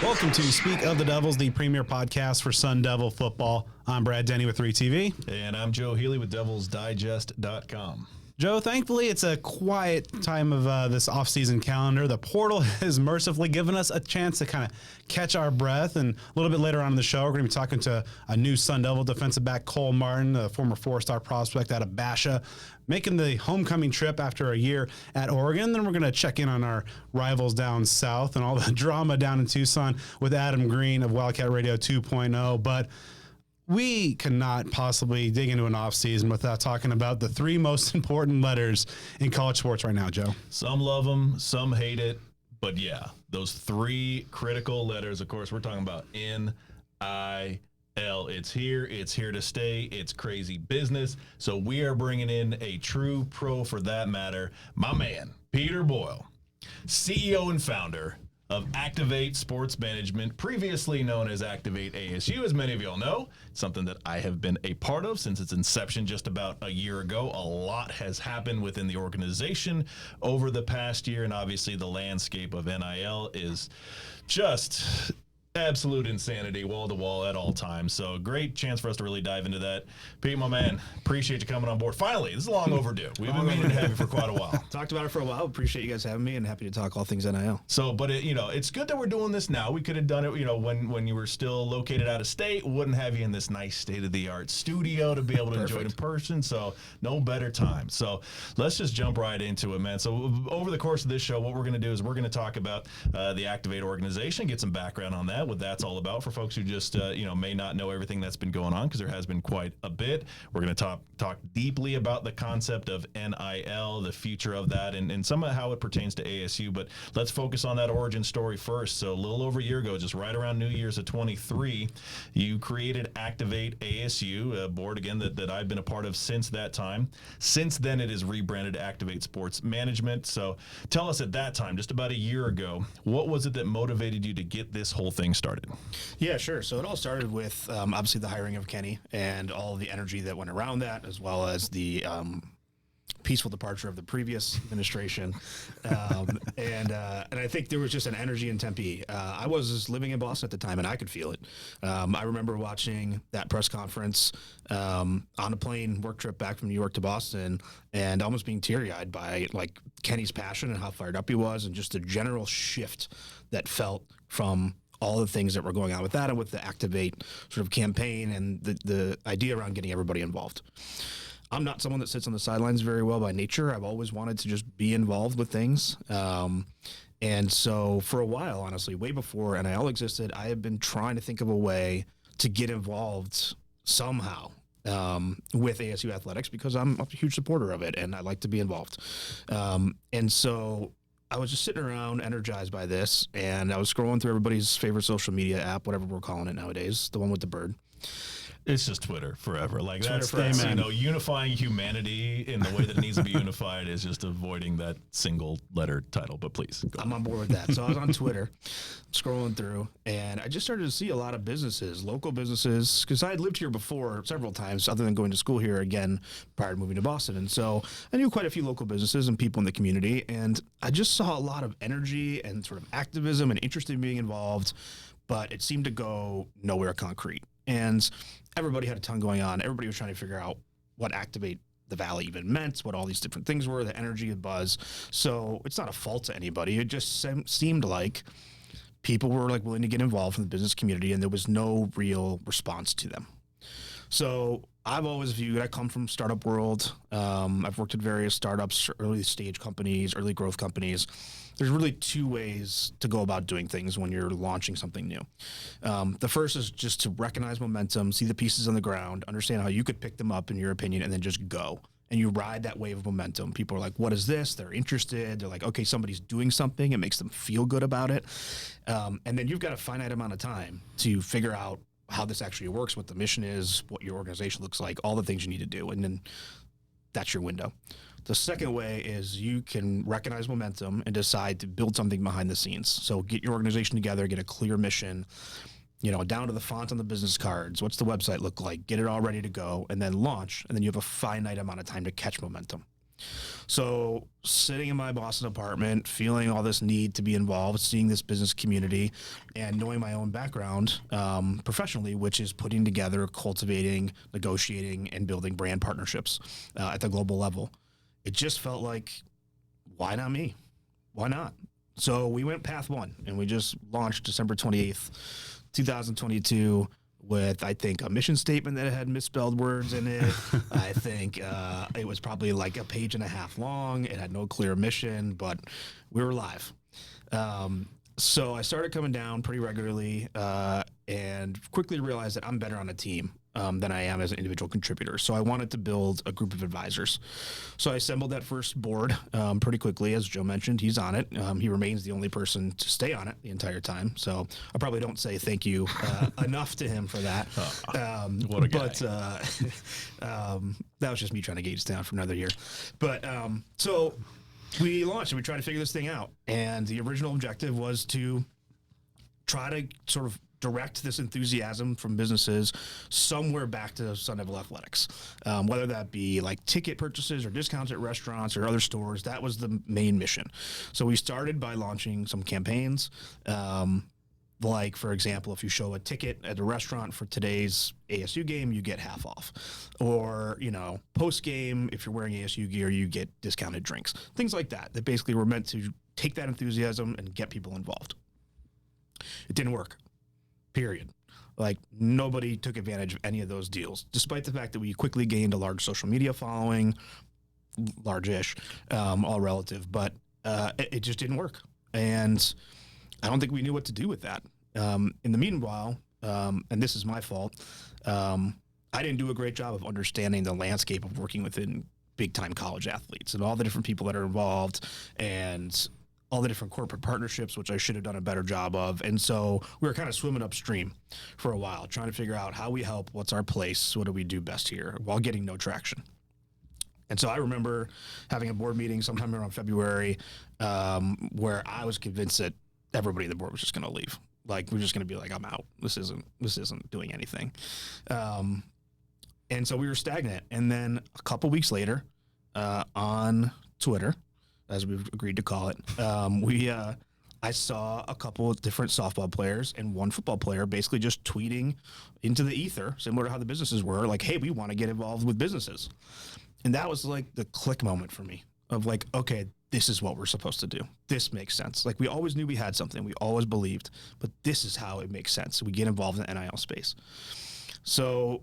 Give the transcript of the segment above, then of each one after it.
Welcome to Speak of the Devils, the premier podcast for Sun Devil football. I'm Brad Denny with 3TV. And I'm Joe Healy with DevilsDigest.com. Joe, thankfully, it's a quiet time of this off-season calendar. The portal has mercifully given us a chance to kind of catch our breath. And a little bit later on in the show, we're going to be talking to a new Sun Devil defensive back, Cole Martin, a former four-star prospect out of Basha, making the homecoming trip after a year at Oregon. Then we're going to check in on our rivals down south and all the drama down in Tucson with Adam Green of Wildcat Radio 2.0. But we cannot possibly dig into an offseason without talking about the three most important letters in college sports right now, Joe. Some love them, some hate it, but yeah, those three critical letters, of course, we're talking about NIL. It's here to stay, it's crazy business. So we are bringing in a true pro for that matter, my man, Peter Boyle, CEO and founder of Activate Sports Management, previously known as Activate ASU, as many of y'all know. Something that I have been a part of since its inception just about a year ago. A lot has happened within the organization over the past year, and obviously the landscape of NIL is just absolute insanity, wall to wall at all times. So great chance for us to really dive into that. Pete, my man, appreciate you coming on board. Finally, this is long overdue. We've been meaning to have you for quite a while. Talked about it for a while. Appreciate you guys having me and happy to talk all things NIL. So, but it's good that we're doing this now. We could have done it, when you were still located out of state. Wouldn't have you in this nice state-of-the-art studio to be able to enjoy it in person. So no better time. So let's just jump right into it, man. So over the course of this show, what we're going to do is we're going to talk about the Activate organization, get some background on that, what that's all about for folks who just may not know everything that's been going on, because there has been quite a bit. We're going to talk deeply about the concept of NIL, the future of that, and some of how it pertains to ASU. But let's focus on that origin story first. So a little over a year ago, just right around New Year's of 23, you created Activate ASU, a board again that I've been a part of since that time. Since then, it is rebranded Activate Sports Management. So tell us, at that time, just about a year ago, what was it that motivated you to get this whole thing started? Yeah, sure. So it all started with obviously the hiring of Kenny and all the energy that went around that, as well as the peaceful departure of the previous administration. And I think there was just an energy in Tempe. I was living in Boston at the time, and I could feel it. I remember watching that press conference on a plane work trip back from New York to Boston, and almost being teary-eyed by Kenny's passion and how fired up he was, and just the general shift that felt from all the things that were going on with that and with the Activate sort of campaign and the idea around getting everybody involved. I'm not someone that sits on the sidelines very well by nature. I've always wanted to just be involved with things. And so for a while, honestly, way before NIL existed, I have been trying to think of a way to get involved somehow with ASU athletics, because I'm a huge supporter of it and I like to be involved. And so I was just sitting around energized by this, and I was scrolling through everybody's favorite social media app, whatever we're calling it nowadays, the one with the bird. It's just Twitter forever. Twitter That's unifying humanity in the way that it needs to be unified is just avoiding that single letter title. But please, I'm on board with that. So I was on Twitter scrolling through, and I just started to see a lot of businesses, local businesses, because I had lived here before several times, other than going to school here again prior to moving to Boston. And so I knew quite a few local businesses and people in the community, and I just saw a lot of energy and sort of activism and interest in being involved, but it seemed to go nowhere concrete. And everybody had a ton going on. Everybody was trying to figure out what Activate the Valley even meant, what all these different things were, the energy, the buzz. So it's not a fault to anybody. It just seemed like people were willing to get involved in the business community, and there was no real response to them. So I've always viewed, I come from startup world. I've worked at various startups, early stage companies, early growth companies. There's really two ways to go about doing things when you're launching something new. The first is just to recognize momentum, see the pieces on the ground, understand how you could pick them up in your opinion, and then just go. And you ride that wave of momentum. People are like, what is this? They're interested. They're like, okay, somebody's doing something. It makes them feel good about it. And then you've got a finite amount of time to figure out how this actually works, what the mission is, what your organization looks like, all the things you need to do. And then that's your window. The second way is you can recognize momentum and decide to build something behind the scenes. So get your organization together, get a clear mission, down to the font on the business cards. What's the website look like? Get it all ready to go, and then launch. And then you have a finite amount of time to catch momentum. So sitting in my Boston apartment, feeling all this need to be involved, seeing this business community, and knowing my own background professionally, which is putting together, cultivating, negotiating, and building brand partnerships at the global level. It just felt like, why not me? Why not? So we went path one, and we just launched December 28th, 2022, with, I think, a mission statement that had misspelled words in it. I think it was probably like a page and a half long. It had no clear mission, but we were live. So I started coming down pretty regularly and quickly realized that I'm better on a team than I am as an individual contributor. So I wanted to build a group of advisors. So I assembled that first board pretty quickly. As Joe mentioned, he's on it. He remains the only person to stay on it the entire time. So I probably don't say thank you enough to him for that. What a guy. But that was just me trying to gauge down for another year. But so we launched and we tried to figure this thing out. And the original objective was to try to sort of direct this enthusiasm from businesses somewhere back to Sun Devil Athletics, whether that be like ticket purchases or discounts at restaurants or other stores. That was the main mission. So we started by launching some campaigns. Like, for example, if you show a ticket at a restaurant for today's ASU game, you get half off. Or, you know, post-game, if you're wearing ASU gear, you get discounted drinks. Things like that, that basically were meant to take that enthusiasm and get people involved. It didn't work, period. Like, nobody took advantage of any of those deals, despite the fact that we quickly gained a large social media following, large-ish, all relative, but it just didn't work. And I don't think we knew what to do with that. In the meanwhile, and this is my fault, I didn't do a great job of understanding the landscape of working within big-time college athletes and all the different people that are involved and all the different corporate partnerships, which I should have done a better job of. And so we were kind of swimming upstream for a while, trying to figure out how we help, what's our place, what do we do best here, while getting no traction. And so I remember having a board meeting sometime around February where I was convinced that everybody in the board was just going to leave. Like, we're just going to be like, I'm out. This isn't doing anything. And so we were stagnant. And then a couple weeks later, on Twitter, as we've agreed to call it, I saw a couple of different softball players and one football player basically just tweeting into the ether, similar to how the businesses were, like, hey, we want to get involved with businesses. And that was like the click moment for me of like, okay, this is what we're supposed to do. This makes sense. Like, we always knew we had something. We always believed, but this is how it makes sense. We get involved in the NIL space. So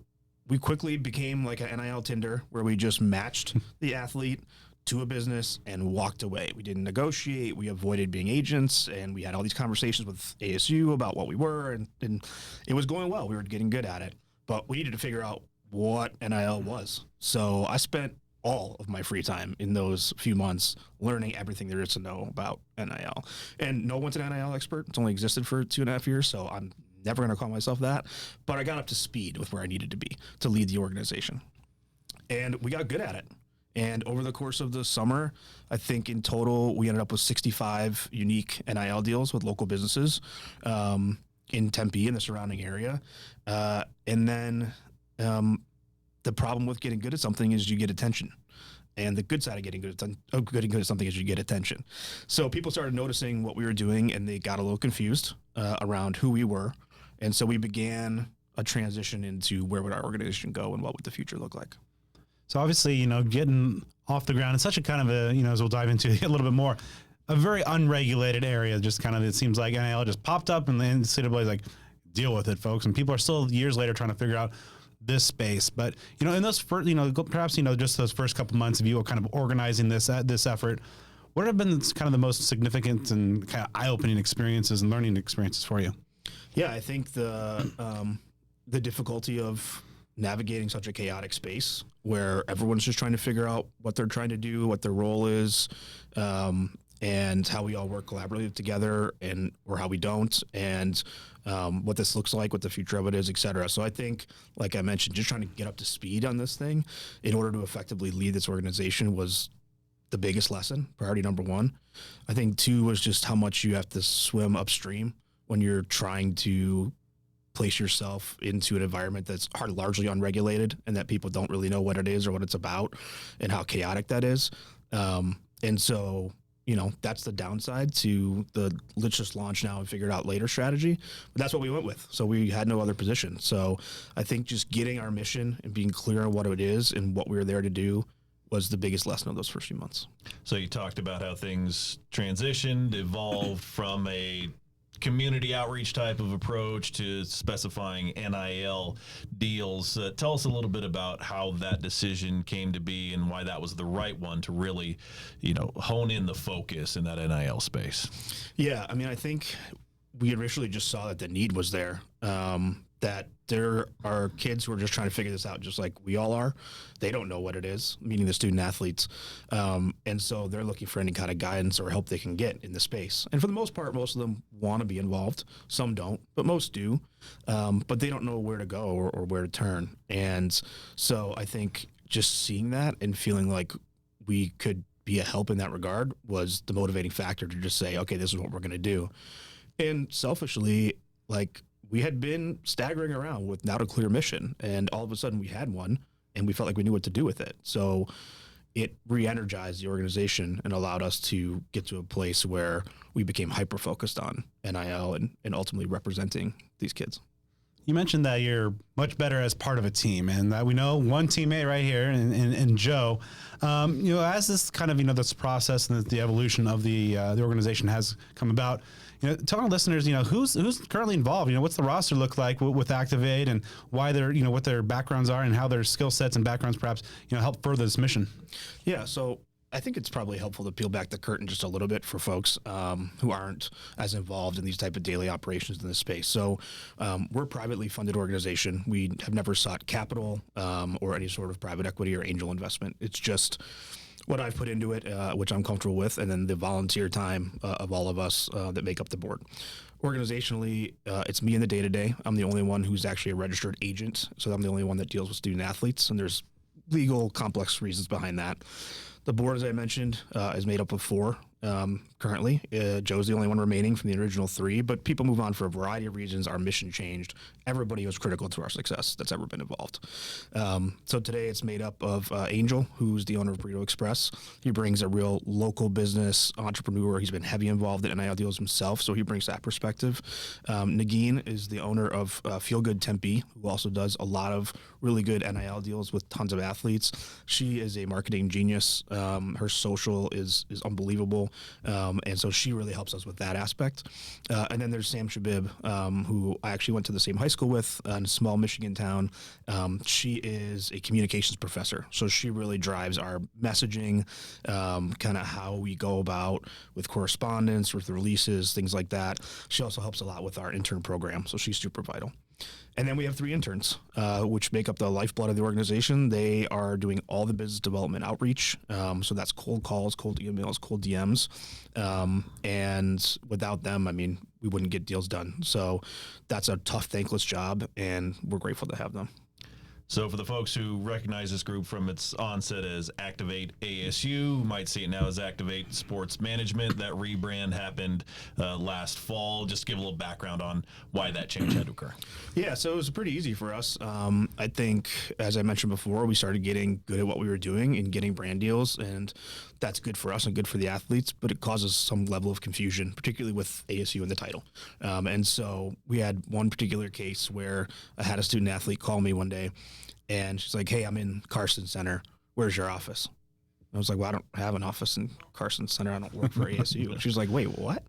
we quickly became like an NIL Tinder where we just matched the athlete to a business and walked away. We didn't negotiate. We avoided being agents, and we had all these conversations with ASU about what we were, and it was going well. We were getting good at it, but we needed to figure out what NIL was. So I spent all of my free time in those few months learning everything there is to know about NIL. And no one's an NIL expert. It's only existed for 2.5 years, so I'm never going to call myself that. But I got up to speed with where I needed to be to lead the organization. And we got good at it. And over the course of the summer, I think in total, we ended up with 65 unique NIL deals with local businesses in Tempe and the surrounding area. And then the problem with getting good at something is you get attention. And the good side of getting good at something is you get attention. So people started noticing what we were doing, and they got a little confused around who we were. And so we began a transition into where would our organization go and what would the future look like. So obviously, you know, getting off the ground, it's such a kind of a, you know, as we'll dive into a little bit more, a very unregulated area. Just kind of, it seems like NIL just popped up and the NCAA is like, deal with it, folks. And people are still years later trying to figure out this space. But, you know, in those first, you know, perhaps, you know, just those first couple months of you kind of organizing this effort, what have been kind of the most significant and kind of eye-opening experiences and learning experiences for you? Yeah, I think the difficulty of navigating such a chaotic space where everyone's just trying to figure out what they're trying to do, what their role is, and how we all work collaboratively together or how we don't, and what this looks like, what the future of it is, et cetera. So I think, like I mentioned, just trying to get up to speed on this thing in order to effectively lead this organization was the biggest lesson, priority number one. I think two was just how much you have to swim upstream when you're trying to place yourself into an environment that's largely unregulated and that people don't really know what it is or what it's about and how chaotic that is. And so, that's the downside to the let's just launch now and figure it out later strategy. But that's what we went with. So we had no other position. So I think just getting our mission and being clear on what it is and what we were there to do was the biggest lesson of those first few months. So you talked about how things transitioned, evolved from a community outreach type of approach to specifying NIL deals. Tell us a little bit about how that decision came to be and why that was the right one to really, hone in the focus in that NIL space. Yeah, I think we initially just saw that the need was there, that there are kids who are just trying to figure this out just like we all are. They don't know what it is, meaning the student athletes. And so they're looking for any kind of guidance or help they can get in the space. And for the most part, most of them want to be involved. Some don't, but most do. But they don't know where to go or where to turn. And so I think just seeing that and feeling like we could be a help in that regard was the motivating factor to just say, okay, this is what we're going to do. And selfishly, we had been staggering around with not a clear mission, and all of a sudden we had one, and we felt like we knew what to do with it. So it re-energized the organization and allowed us to get to a place where we became hyper-focused on NIL and ultimately representing these kids. You mentioned that you're much better as part of a team, and that we know one teammate right here in Joe. As this kind of this process and the evolution of the organization has come about, tell our listeners, who's currently involved. What's the roster look like with Activate, and why they're what their backgrounds are and how their skill sets and backgrounds perhaps help further this mission. Yeah, so I think it's probably helpful to peel back the curtain just a little bit for folks who aren't as involved in these type of daily operations in this space. So we're a privately funded organization. We have never sought capital or any sort of private equity or angel investment. It's just what I've put into it, which I'm comfortable with, and then the volunteer time of all of us that make up the board. Organizationally, it's me in the day-to-day. I'm the only one who's actually a registered agent, so I'm the only one that deals with student athletes, and there's legal complex reasons behind that. The board, as I mentioned, is made up of 4 currently. Joe's the only one remaining from the original 3, but people move on for a variety of reasons. Our mission changed. Everybody was critical to our success that's ever been involved. So today it's made up of Angel, who's the owner of Burrito Express. He brings a real local business entrepreneur. He's been heavy involved in NIL deals himself, so he brings that perspective. Nagin is the owner of Feel Good Tempe, who also does a lot of really good NIL deals with tons of athletes. She is a marketing genius. Her social is unbelievable. And so she really helps us with that aspect. And then there's Sam Shabib, who I actually went to the same high school with in a small Michigan town. She is a communications professor. So she really drives our messaging, kind of how we go about with correspondence, with releases, things like that. She also helps a lot with our intern program. So she's super vital. And then we have 3 interns, which make up the lifeblood of the organization. They are doing all the business development outreach. So that's cold calls, cold emails, cold DMs. And without them, we wouldn't get deals done. So that's a tough, thankless job, and we're grateful to have them. So for the folks who recognize this group from its onset as Activate ASU, might see it now as Activate Sports Management. That rebrand happened last fall. Just give a little background on why that change had to occur. Yeah, so it was pretty easy for us. I think, as I mentioned before, we started getting good at what we were doing and getting brand deals, and that's good for us and good for the athletes, but it causes some level of confusion, particularly with ASU and the title. And so we had one particular case where I had a student athlete call me one day, and she's like, "Hey, I'm in Carson Center. Where's your office?" I was like, "Well, I don't have an office in Carson Center. I don't work for ASU." And she's like, "Wait, what?"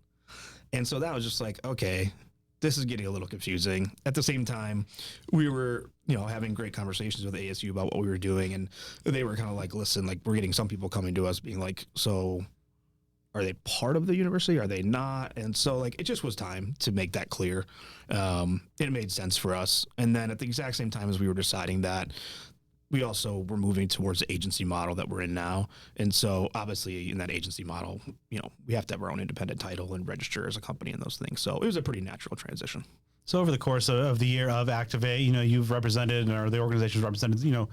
And so that was just like, okay, this is getting a little confusing. At the same time, we were, having great conversations with ASU about what we were doing. And they were kind of like, listen, we're getting some people coming to us being like, so are they part of the university? Are they not? And so it just was time to make that clear. It made sense for us. And then at the exact same time as we were deciding that, we also were moving towards the agency model that we're in now. And so obviously in that agency model, we have to have our own independent title and register as a company and those things. So it was a pretty natural transition. So over the course of the year of Activate, you've represented, or the organization's represented,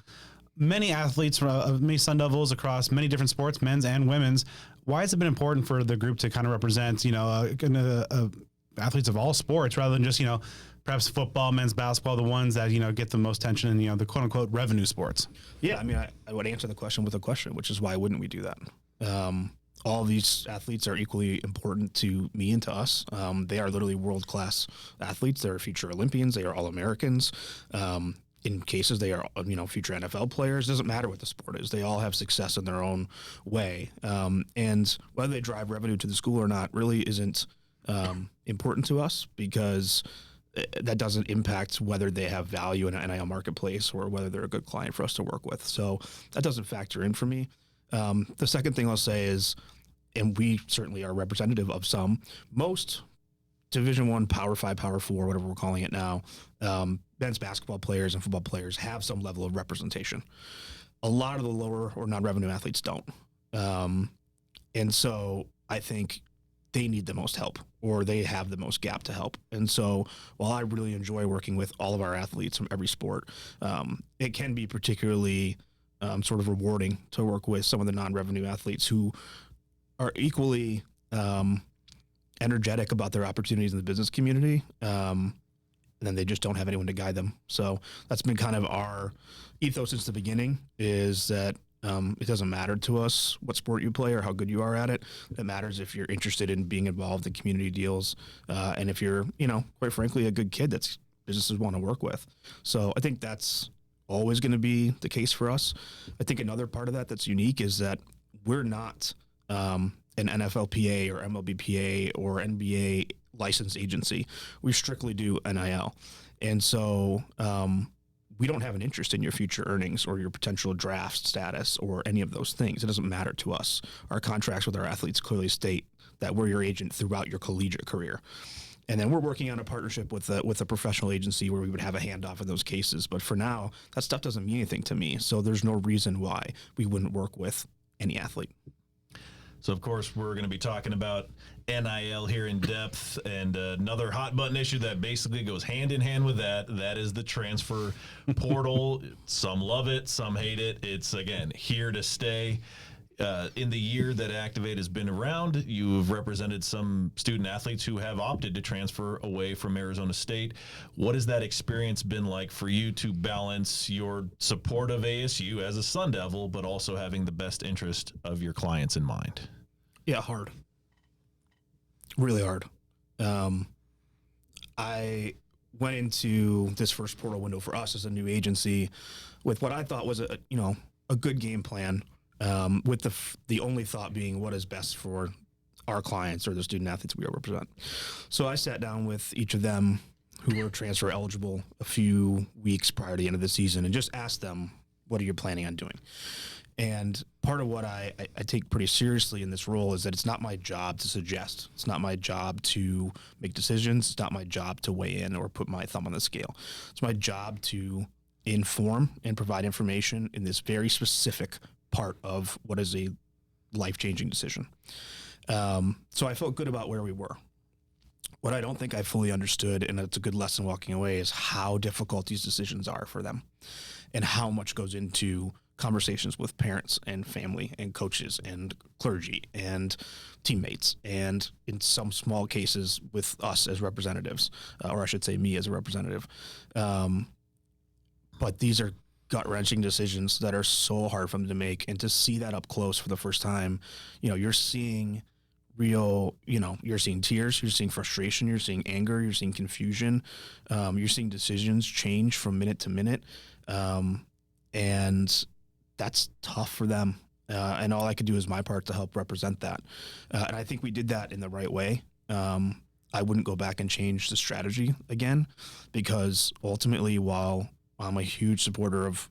many athletes from many Sun Devils across many different sports, men's and women's. Why has it been important for the group to kind of represent, athletes of all sports rather than just, perhaps football, men's basketball, the ones that, get the most attention in, the quote unquote revenue sports? Yeah, I mean, I would answer the question with a question, which is why wouldn't we do that? All of these athletes are equally important to me and to us. They are literally world-class athletes. They're future Olympians. They are All-Americans. In cases, they are, future NFL players. It doesn't matter what the sport is. They all have success in their own way. And whether they drive revenue to the school or not really isn't important to us, because that doesn't impact whether they have value in an NIL marketplace or whether they're a good client for us to work with. So that doesn't factor in for me. The second thing I'll say is, and we certainly are representative of most Division I, Power 5, Power 4, whatever we're calling it now, men's basketball players and football players have some level of representation. A lot of the lower or non-revenue athletes don't. And so I think they need the most help, or they have the most gap to help. And so while I really enjoy working with all of our athletes from every sport, it can be particularly sort of rewarding to work with some of the non-revenue athletes who are equally energetic about their opportunities in the business community, and then they just don't have anyone to guide them. So that's been kind of our ethos since the beginning, is that it doesn't matter to us what sport you play or how good you are at it. It matters if you're interested in being involved in community deals, and if you're, quite frankly, a good kid that's businesses want to work with. So I think that's always going to be the case for us. I think another part of that that's unique is that we're not an NFLPA or MLBPA or NBA licensed agency. We strictly do NIL. And so we don't have an interest in your future earnings or your potential draft status or any of those things. It doesn't matter to us. Our contracts with our athletes clearly state that we're your agent throughout your collegiate career. And then we're working on a partnership with a professional agency where we would have a handoff in those cases. But for now, that stuff doesn't mean anything to me. So there's no reason why we wouldn't work with any athlete. So, of course, we're going to be talking about NIL here in depth, and another hot button issue that basically goes hand in hand with that. That is the transfer portal. Some love it, some hate it. It's, again, here to stay. In the year that Activate has been around, you've represented some student athletes who have opted to transfer away from Arizona State. What has that experience been like for you to balance your support of ASU as a Sun Devil, but also having the best interest of your clients in mind? Yeah, hard. Really hard. I went into this first portal window for us as a new agency with what I thought was a good game plan. With the only thought being what is best for our clients or the student athletes we represent. So I sat down with each of them who were transfer eligible a few weeks prior to the end of the season and just asked them, what are you planning on doing? And part of what I take pretty seriously in this role is that it's not my job to suggest. It's not my job to make decisions. It's not my job to weigh in or put my thumb on the scale. It's my job to inform and provide information in this very specific part of what is a life-changing decision. So I felt good about where we were. What I don't think I fully understood, and it's a good lesson walking away, is how difficult these decisions are for them and how much goes into conversations with parents and family and coaches and clergy and teammates, and in some small cases with us as representatives, or I should say me as a representative. But these are gut-wrenching decisions that are so hard for them to make, and to see that up close for the first time, you're seeing you're seeing tears, you're seeing frustration, you're seeing anger, you're seeing confusion, you're seeing decisions change from minute to minute, and that's tough for them. And all I could do is my part to help represent that. And I think we did that in the right way. I wouldn't go back and change the strategy again, because ultimately, while I'm a huge supporter of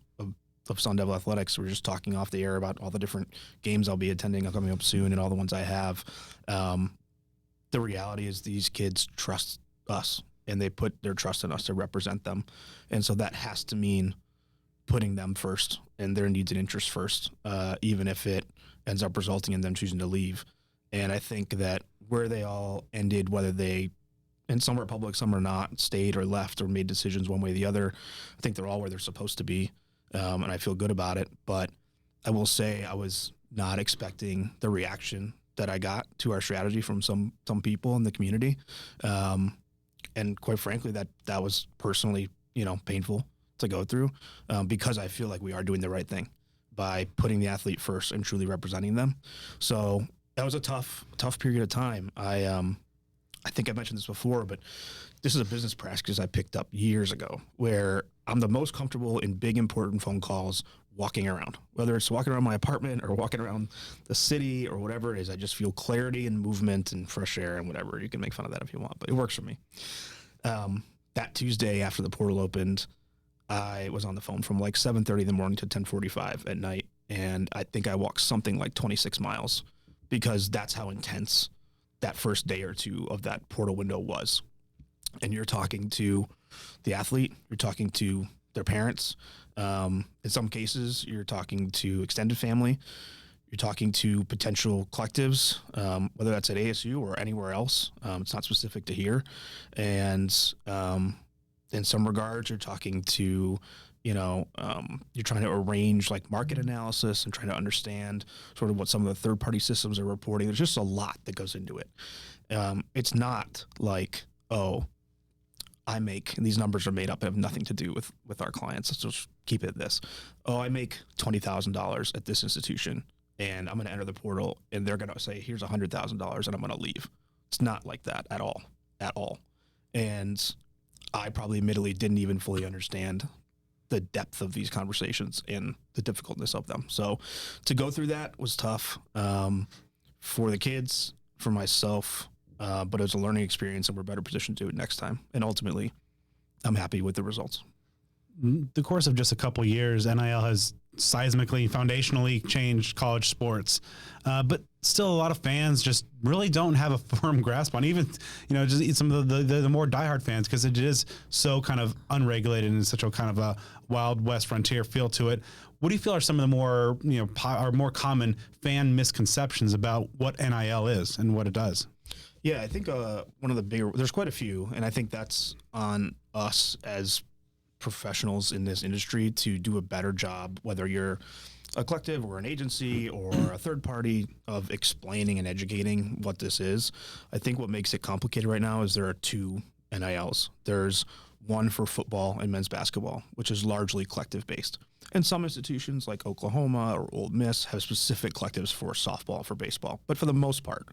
Sun Devil Athletics, we're just talking off the air about all the different games I'll be attending coming up soon and all the ones I have. The reality is these kids trust us, and they put their trust in us to represent them. And so that has to mean putting them first and their needs and interests first, even if it ends up resulting in them choosing to leave. And I think that where they all ended, whether they, and some are public, some are not, stayed or left or made decisions one way or the other, I think they're all where they're supposed to be. And I feel good about it. But I will say I was not expecting the reaction that I got to our strategy from some people in the community. And quite frankly, that was personally, painful to go through, because I feel like we are doing the right thing by putting the athlete first and truly representing them. So that was a tough period of time. I think I mentioned this before, but this is a business practice I picked up years ago where I'm the most comfortable in big, important phone calls walking around, whether it's walking around my apartment or walking around the city or whatever it is. I just feel clarity and movement and fresh air and whatever. You can make fun of that if you want, but it works for me. That Tuesday after the portal opened, I was on the phone from like 7:30 in the morning to 10:45 at night. And I think I walked something like 26 miles because that's how intense that first day or two of that portal window was. And you're talking to the athlete, you're talking to their parents. In some cases, you're talking to extended family. You're talking to potential collectives, whether that's at ASU or anywhere else. It's not specific to here. And in some regards, you're talking to, you're trying to arrange like market analysis and trying to understand sort of what some of the third-party systems are reporting. There's just a lot that goes into it. It's not like, oh, and these numbers are made up, have nothing to do with our clients. Let's just keep it at this. Oh, I make $20,000 at this institution and I'm going to enter the portal and they're going to say, here's $100,000 and I'm going to leave. It's not like that at all. And I probably admittedly didn't even fully understand the depth of these conversations and the difficultness of them. So to go through that was tough, for the kids, for myself, but it was a learning experience and we're better positioned to do it next time. And ultimately, I'm happy with the results. The course of just a couple years, NIL has seismically, foundationally changed college sports. But still a lot of fans just really don't have a firm grasp on even, just some of the more diehard fans, because it is so kind of unregulated and such a kind of a Wild West frontier feel to it. What do you feel are some of the more, more common fan misconceptions about what NIL is and what it does? Yeah, I think one of the bigger, there's quite a few, and I think that's on us as professionals in this industry to do a better job, whether you're a collective or an agency or a third party, of explaining and educating what this is. I think what makes it complicated right now is there are two NILs. There's one for football and men's basketball, which is largely collective based. And some institutions like Oklahoma or Ole Miss have specific collectives for softball, for baseball. But for the most part,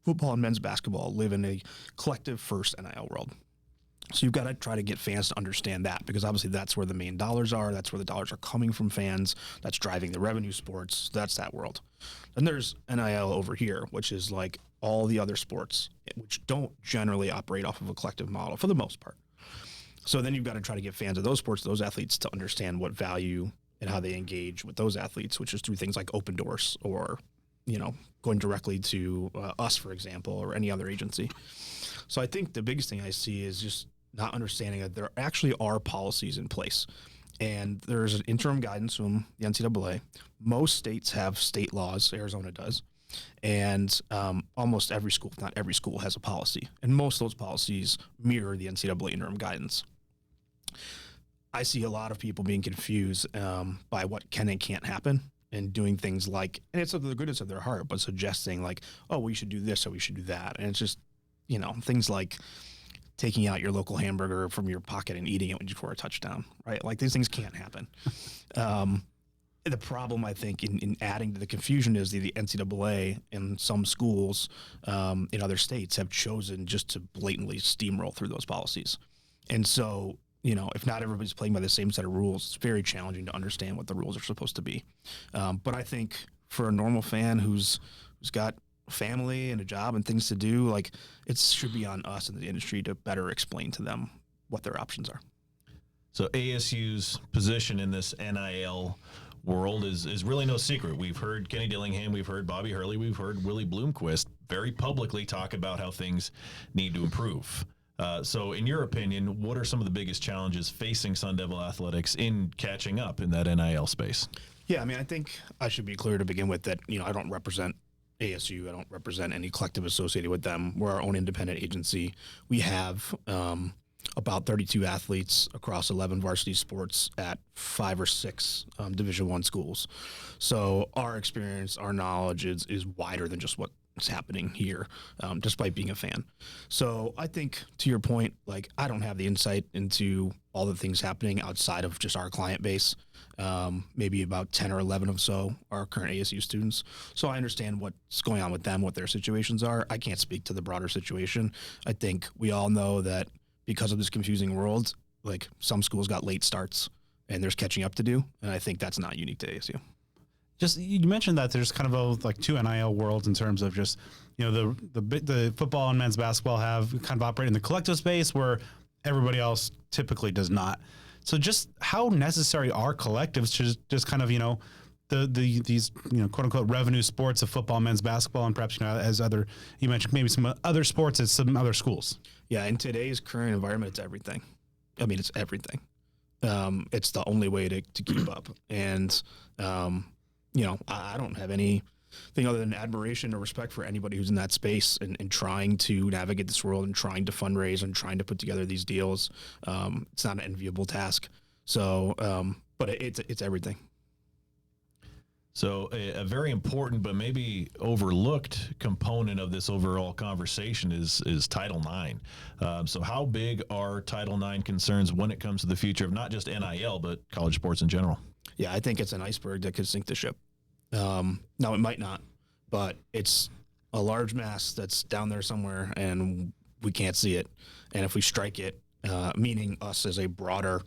football and men's basketball live in a collective first NIL world. So you've got to try to get fans to understand that, because obviously that's where the main dollars are. That's where the dollars are coming from fans. That's driving the revenue sports. That's that world. Then there's NIL over here, which is like all the other sports, which don't generally operate off of a collective model for the most part. So then you've got to try to get fans of those sports, those athletes, to understand what value and how they engage with those athletes, which is through things like open doors or, going directly to us, for example, or any other agency. So I think the biggest thing I see is just not understanding that there actually are policies in place. And there's an interim guidance from the NCAA. Most states have state laws. Arizona does. And almost every school, if not every school, has a policy. And most of those policies mirror the NCAA interim guidance. I see a lot of people being confused by what can and can't happen, and doing things like, and it's of the goodness of their heart, but suggesting like, oh, we should do this or we should do that. And it's just, things like taking out your local hamburger from your pocket and eating it when you score a touchdown, right? Like, these things can't happen. The problem, I think, in adding to the confusion is the NCAA and some schools in other states have chosen just to blatantly steamroll through those policies. And so, if not everybody's playing by the same set of rules, it's very challenging to understand what the rules are supposed to be. But I think for a normal fan who's got family and a job and things to do, like, it should be on us in the industry to better explain to them what their options are. So ASU's position in this NIL world is really no secret. We've heard Kenny Dillingham, we've heard Bobby Hurley, we've heard Willie Bloomquist very publicly talk about how things need to improve. So in your opinion, what are some of the biggest challenges facing Sun Devil athletics in catching up in that NIL space? Yeah, I think I should be clear to begin with that, I don't represent ASU. I don't represent any collective associated with them. We're our own independent agency. We have about 32 athletes across 11 varsity sports at 5 or 6 Division I schools. So our experience, our knowledge is wider than just what what's happening here, despite being a fan. So I think, to your point, like, I don't have the insight into all the things happening outside of just our client base. Maybe about 10 or 11 of so are current ASU students. So I understand what's going on with them, what their situations are. I can't speak to the broader situation. I think we all know that because of this confusing world, like, some schools got late starts and there's catching up to do. And I think that's not unique to ASU. Just, you mentioned that there's kind of like two NIL worlds in terms of just, the football and men's basketball have kind of operate in the collective space where everybody else typically does not. So just how necessary are collectives to just kind of, these quote unquote revenue sports of football, men's basketball, and perhaps, as you mentioned, maybe some other sports at some other schools. Yeah. In today's current environment, it's everything. I mean, it's everything. It's the only way to keep up. And, I don't have anything other than admiration or respect for anybody who's in that space and trying to navigate this world and trying to fundraise and trying to put together these deals. It's not an enviable task. So, but it's everything. So a very important but maybe overlooked component of this overall conversation is Title IX. So how big are Title IX concerns when it comes to the future of not just NIL, but college sports in general? Yeah, I think it's an iceberg that could sink the ship. Now, it might not, but it's a large mass that's down there somewhere, and we can't see it. And if we strike it, meaning us as a broader,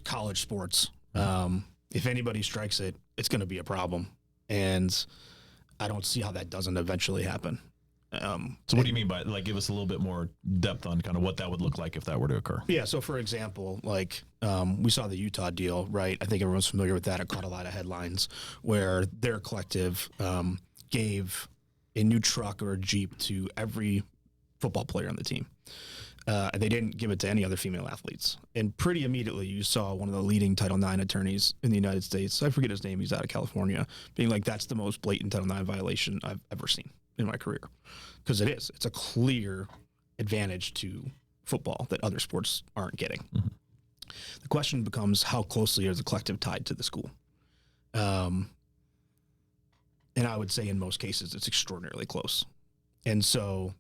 college sports, if anybody strikes it, it's going to be a problem. And I don't see how that doesn't eventually happen. So what do you mean by, like, give us a little bit more depth on kind of what that would look like if that were to occur? Yeah. So for example, like, we saw the Utah deal, right? I think everyone's familiar with that. It caught a lot of headlines where their collective, gave a new truck or a Jeep to every football player on the team. And they didn't give it to any other female athletes. And pretty immediately you saw one of the leading Title IX attorneys in the United States, I forget his name, he's out of California, being like, that's the most blatant Title IX violation I've ever seen in my career. Because it's a clear advantage to football that other sports aren't getting. Mm-hmm. The question becomes, how closely is the collective tied to the school? And I would say in most cases, it's extraordinarily close. And so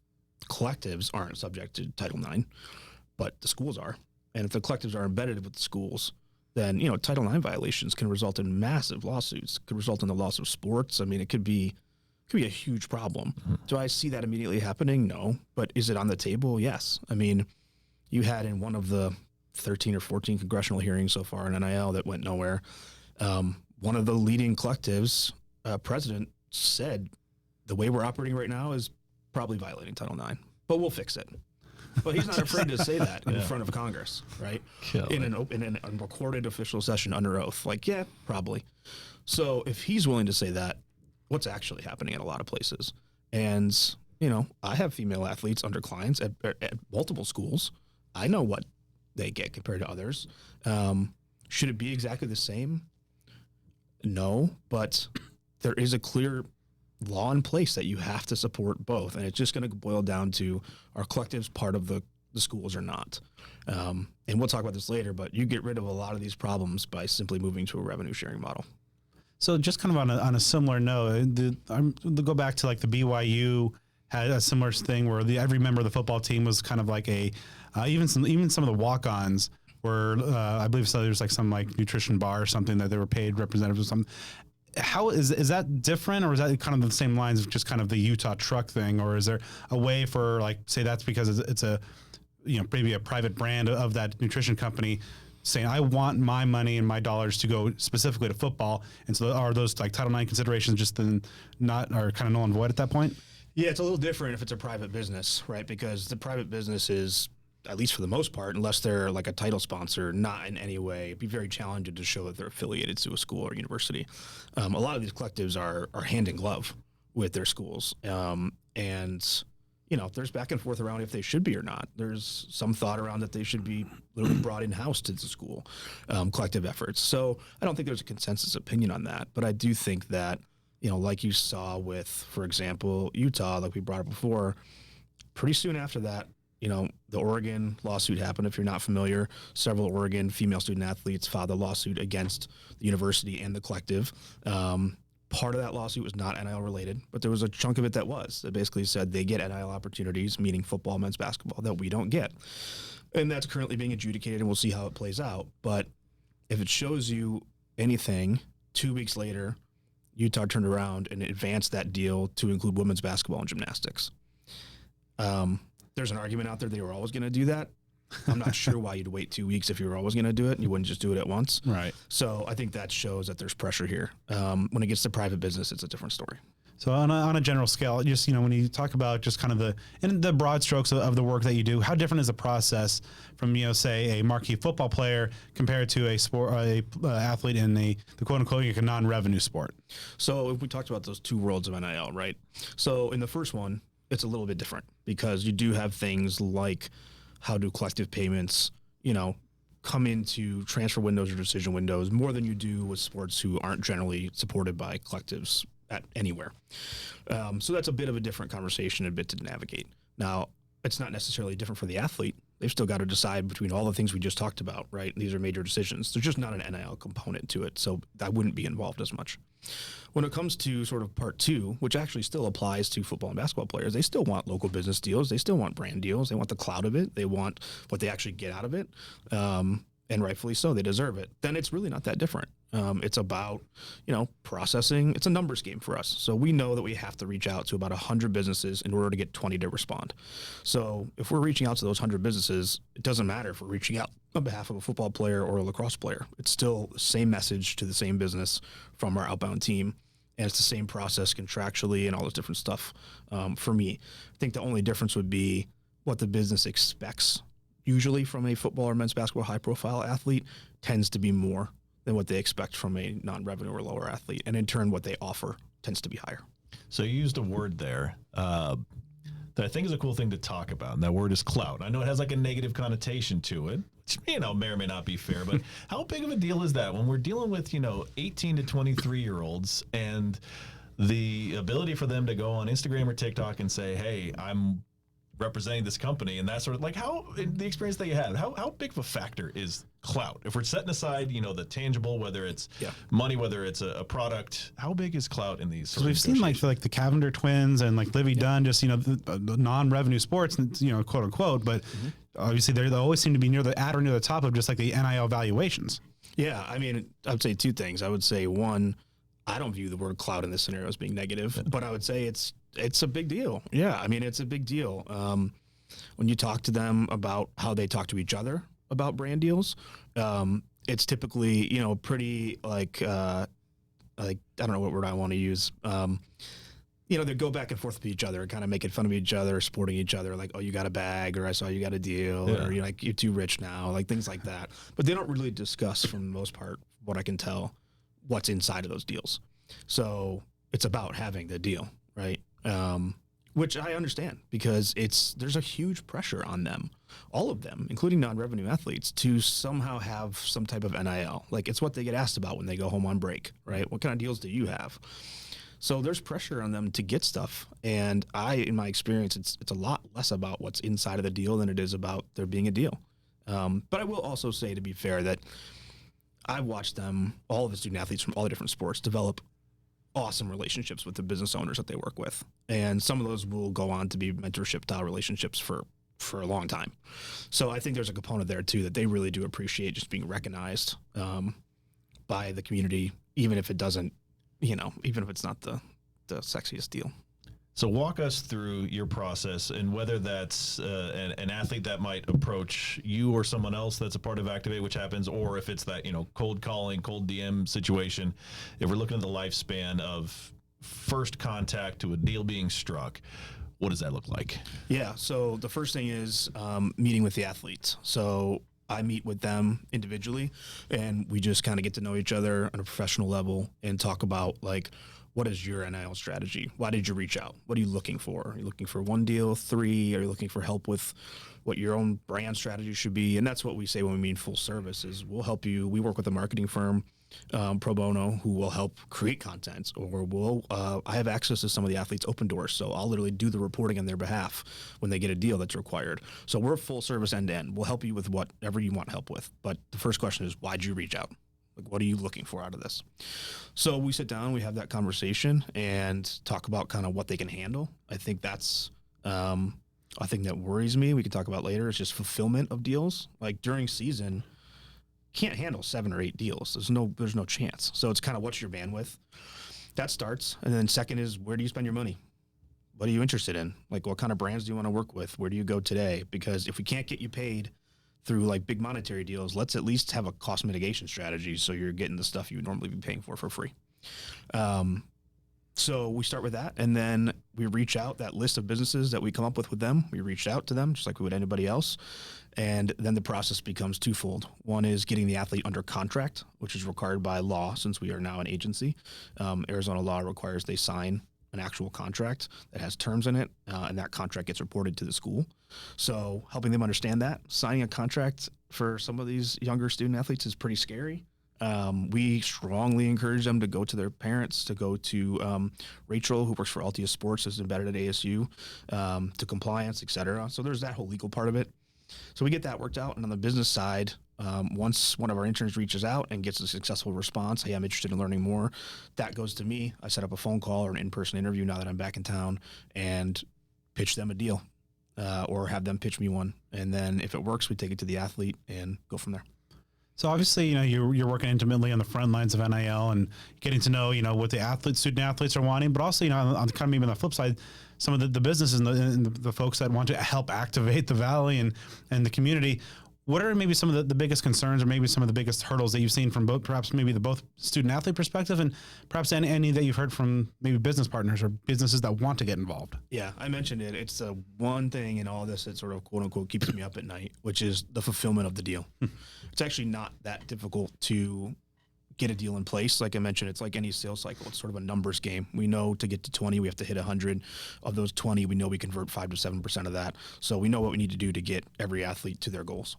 collectives aren't subject to Title IX, but the schools are. And if the collectives are embedded with the schools, then, Title IX violations can result in massive lawsuits, could result in the loss of sports. I mean, it could be a huge problem. Mm-hmm. Do I see that immediately happening? No. But is it on the table? Yes. I mean, you had in one of the 13 or 14 congressional hearings so far in NIL that went nowhere, one of the leading collectives, president, said the way we're operating right now is probably violating Title IX, but we'll fix it. But he's not afraid to say that in front of Congress, right? In a recorded official session under oath. Like, yeah, probably. So if he's willing to say that, what's actually happening at a lot of places? And, I have female athletes under clients at multiple schools. I know what they get compared to others. Should it be exactly the same? No, but there is a clear law in place that you have to support both. And it's just going to boil down to, are collectives part of the schools or not? And we'll talk about this later, but you get rid of a lot of these problems by simply moving to a revenue sharing model. So just kind of on a similar note, to go back to like the BYU had a similar thing where every member of the football team was kind of like even some of the walk-ons were I believe so there's like some like nutrition bar or something that they were paid representatives or something. How is that different, or is that kind of the same lines of just kind of the Utah truck thing, or is there a way for, like, say that's because it's a maybe a private brand of that nutrition company saying, I want my money and my dollars to go specifically to football, and so are those like Title IX considerations just then are kind of null and void at that point? Yeah, it's a little different if it's a private business, right? Because the private business is, at least for the most part, unless they're like a title sponsor, not in any way, it'd be very challenging to show that they're affiliated to a school or university. A lot of these collectives are hand in glove with their schools. And there's back and forth around if they should be or not. There's some thought around that they should be literally brought in-house to the school, collective efforts. So I don't think there's a consensus opinion on that, but I do think that, like you saw with, for example, Utah, like we brought up before, pretty soon after that, the Oregon lawsuit happened. If you're not familiar, several Oregon female student athletes filed a lawsuit against the university and the collective. Part of that lawsuit was not NIL related, but there was a chunk of it that was. That basically said they get NIL opportunities, meaning football, men's basketball, that we don't get. And that's currently being adjudicated, and we'll see how it plays out. But if it shows you anything, 2 weeks later, Utah turned around and advanced that deal to include women's basketball and gymnastics. There's an argument out there they were always going to do that. I'm not sure why you'd wait 2 weeks if you were always going to do it and you wouldn't just do it at once. Right. So I think that shows that there's pressure here. When it gets to private business, it's a different story. So on a general scale, just, when you talk about just kind of the broad strokes of the work that you do, how different is the process from, say, a marquee football player compared to a athlete in the quote unquote like a non-revenue sport? So if we talked about those two worlds of NIL, right? So in the first one, it's a little bit different because you do have things like how do collective payments, come into transfer windows or decision windows more than you do with sports who aren't generally supported by collectives at anywhere. So that's a bit of a different conversation, a bit to navigate. Now, it's not necessarily different for the athlete. They've still got to decide between all the things we just talked about, right? These are major decisions. There's just not an NIL component to it, so that wouldn't be involved as much. When it comes to sort of part two, which actually still applies to football and basketball players, they still want local business deals. They still want brand deals. They want the clout of it. They want what they actually get out of it. And rightfully so, they deserve it. Then it's really not that different. It's about, processing. It's a numbers game for us. So we know that we have to reach out to about 100 businesses in order to get 20 to respond. So if we're reaching out to those 100 businesses, it doesn't matter if we're reaching out on behalf of a football player or a lacrosse player. It's still the same message to the same business from our outbound team. And it's the same process contractually and all this different stuff. For me, I think the only difference would be what the business expects. Usually from a football or men's basketball high-profile athlete tends to be more than what they expect from a non-revenue or lower athlete. And in turn, what they offer tends to be higher. So you used a word there that I think is a cool thing to talk about, and that word is clout. I know it has like a negative connotation to it, which, may or may not be fair, but how big of a deal is that when we're dealing with, 18 to 23-year-olds and the ability for them to go on Instagram or TikTok and say, hey, I'm representing this company, and that sort of, like, how, in the experience that you had, how big of a factor is clout? If we're setting aside, the tangible, whether it's money, whether it's a product, how big is clout in these? Because we've seen like the Cavender twins and like Livy Dunn, just the non-revenue sports, quote unquote, but obviously they always seem to be near the top of just like the NIL valuations. Yeah, I mean, I would say two things. I would say one, I don't view the word clout in this scenario as being negative, but I would say it's a big deal. Yeah, I mean, it's a big deal. When you talk to them about how they talk to each other about brand deals, it's typically, pretty like I don't know what word I want to use. They go back and forth with each other, kind of making fun of each other, supporting each other, like, oh, you got a bag, or I saw you got a deal, or you're too rich now, like things like that. But they don't really discuss, for the most part, what I can tell, what's inside of those deals. So it's about having the deal, right? Which I understand because there's a huge pressure on them, all of them, including non-revenue athletes, to somehow have some type of NIL. Like, it's what they get asked about when they go home on break, right? What kind of deals do you have? So there's pressure on them to get stuff. And in my experience, it's a lot less about what's inside of the deal than it is about there being a deal. But I will also say, to be fair, that I've watched them, all of the student athletes from all the different sports, develop awesome relationships with the business owners that they work with. And some of those will go on to be mentorship style relationships for a long time. So I think there's a component there too, that they really do appreciate just being recognized by the community, even if it doesn't, even if it's not the sexiest deal. So walk us through your process, and whether that's an athlete that might approach you or someone else that's a part of Activate, which happens, or if it's that, cold calling, cold DM situation. If we're looking at the lifespan of first contact to a deal being struck, what does that look like? Yeah, so the first thing is meeting with the athletes. So I meet with them individually, and we just kind of get to know each other on a professional level and talk about, like, what is your NIL strategy? Why did you reach out? What are you looking for? Are you looking for 1 deal, 3? Are you looking for help with what your own brand strategy should be? And that's what we say when we mean full service, is we'll help you. We work with a marketing firm, pro bono, who will help create content, or I have access to some of the athletes' open doors, so I'll literally do the reporting on their behalf when they get a deal that's required. So we're full service end to end. We'll help you with whatever you want help with. But the first question is, why'd you reach out? Like, what are you looking for out of this? So we sit down, we have that conversation and talk about kind of what they can handle. I think that's a thing that worries me. We can talk about later. It's just fulfillment of deals. Like during season, can't handle 7 or 8 deals. There's no chance. So it's kind of what's your bandwidth. That starts. And then second is, where do you spend your money? What are you interested in? Like, what kind of brands do you want to work with? Where do you go today? Because if we can't get you paid through like big monetary deals, let's at least have a cost mitigation strategy so you're getting the stuff you would normally be paying for free. So we start with that, and then we reach out that list of businesses that we come up with them. We reach out to them just like we would anybody else. And then the process becomes twofold. One is getting the athlete under contract, which is required by law since we are now an agency. Arizona law requires they sign an actual contract that has terms in it, and that contract gets reported to the school. So helping them understand that, signing a contract for some of these younger student athletes is pretty scary. We strongly encourage them to go to their parents, to go to Rachel, who works for Altia Sports, is embedded at ASU, to compliance, et cetera. So there's that whole legal part of it. So we get that worked out. And on the business side, once one of our interns reaches out and gets a successful response, hey, I'm interested in learning more, that goes to me. I set up a phone call or an in-person interview now that I'm back in town and pitch them a deal or have them pitch me one. And then if it works, we take it to the athlete and go from there. So obviously, you're working intimately on the front lines of NIL and getting to know, what the student athletes are wanting, but also, on kind of maybe on the flip side, some of the businesses and the folks that want to help activate the Valley and the community. What are maybe some of the biggest concerns or maybe some of the biggest hurdles that you've seen from perhaps maybe both student athlete perspective and perhaps any that you've heard from maybe business partners or businesses that want to get involved? Yeah, I mentioned it. It's the one thing in all this that sort of quote unquote keeps me up at night, which is the fulfillment of the deal. It's actually not that difficult to get a deal in place. Like I mentioned, it's like any sales cycle. It's sort of a numbers game. We know to get to 20, we have to hit 100. Of those 20, we know we convert 5 to 7% of that. So we know what we need to do to get every athlete to their goals.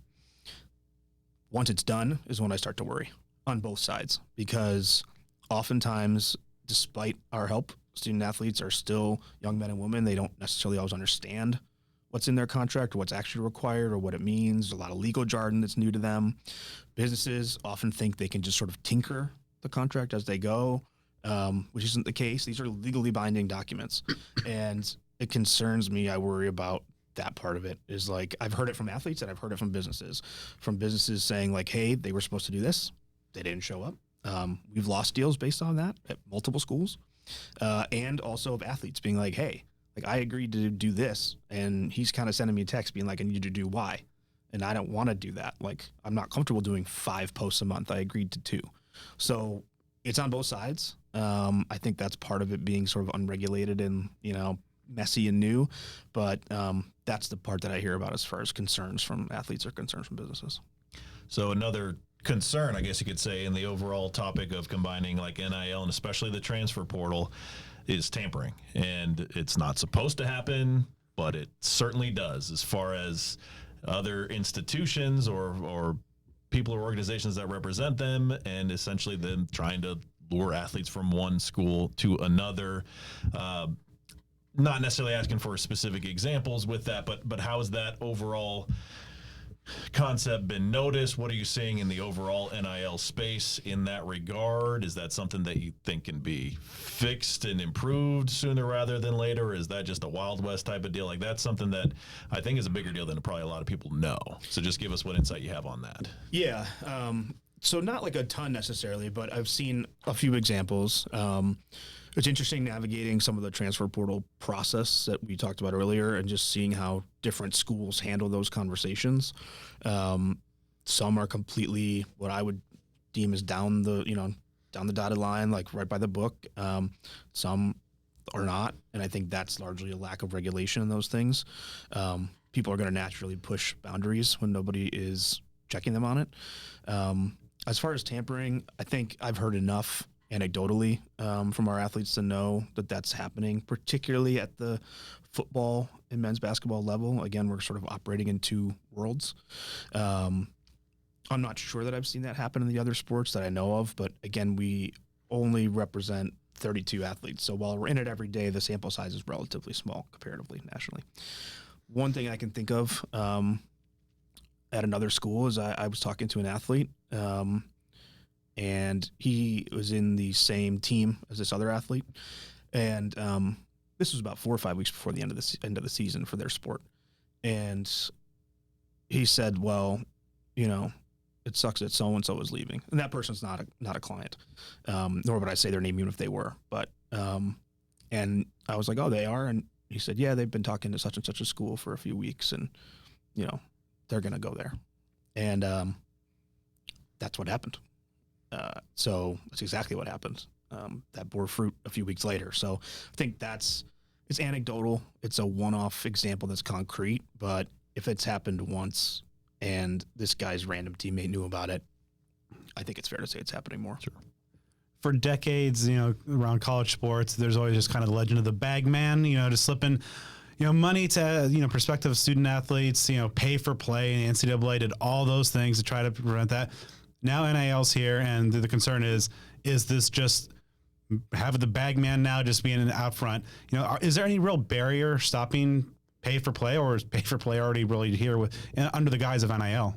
Once it's done is when I start to worry on both sides, because oftentimes, despite our help, student athletes are still young men and women. They don't necessarily always understand what's in their contract or what's actually required or what it means. There's a lot of legal jargon that's new to them. Businesses often think they can just sort of tinker the contract as they go, which isn't the case. These are legally binding documents. And it concerns me. I worry about that part of it. Is like, I've heard it from athletes and I've heard it from businesses saying like, hey, they were supposed to do this. They didn't show up. We've lost deals based on that at multiple schools. And also of athletes being like, hey, like I agreed to do this. And he's kind of sending me a text being like, I need you to do Y. And I don't want to do that. Like, I'm not comfortable doing 5 posts a month. I agreed to 2. So it's on both sides. I think that's part of it being sort of unregulated and, messy and new, but that's the part that I hear about as far as concerns from athletes or concerns from businesses. So another concern, I guess you could say, in the overall topic of combining like NIL and especially the transfer portal is tampering. And it's not supposed to happen, but it certainly does, as far as other institutions or people or organizations that represent them, and essentially them trying to lure athletes from one school to another. Not necessarily asking for specific examples with that, but how has that overall concept been noticed? What are you seeing in the overall NIL space in that regard? Is that something that you think can be fixed and improved sooner rather than later? Or is that just a Wild West type of deal? Like, that's something that I think is a bigger deal than probably a lot of people know. So just give us what insight you have on that. Yeah. So not like a ton necessarily, but I've seen a few examples. It's interesting navigating some of the transfer portal process that we talked about earlier and just seeing how different schools handle those conversations. Some are completely what I would deem as down the dotted line, like right by the book. Some are not. And I think that's largely a lack of regulation in those things. People are going to naturally push boundaries when nobody is checking them on it. As far as tampering, I think I've heard enough anecdotally from our athletes to know that that's happening, particularly at the football and men's basketball level. Again, we're sort of operating in 2 worlds. I'm not sure that I've seen that happen in the other sports that I know of, but again, we only represent 32 athletes. So while we're in it every day, the sample size is relatively small comparatively nationally. One thing I can think of at another school is I was talking to an athlete and he was in the same team as this other athlete. And this was about 4 or 5 weeks before the end of the season for their sport. And he said, well, you know, it sucks that so-and-so is leaving. And that person's not a client, nor would I say their name even if they were. But and I was like, oh, they are? And he said, yeah, they've been talking to such and such a school for a few weeks, and, you know, they're going to go there. And that's what happened. So that's exactly what happened. That bore fruit a few weeks later. So I think it's anecdotal. It's a one-off example that's concrete, but if it's happened once and this guy's random teammate knew about it, I think it's fair to say it's happening more. Sure. For decades, you know, around college sports, there's always just kind of the legend of the bag man, you know, just slipping, you know, money to, you know, prospective student athletes, you know, pay for play. And the NCAA did all those things to try to prevent that. Now NIL's here, and the concern is this just have the bag man now just being out front? You know, is there any real barrier stopping pay for play, or is pay for play already really here under the guise of NIL?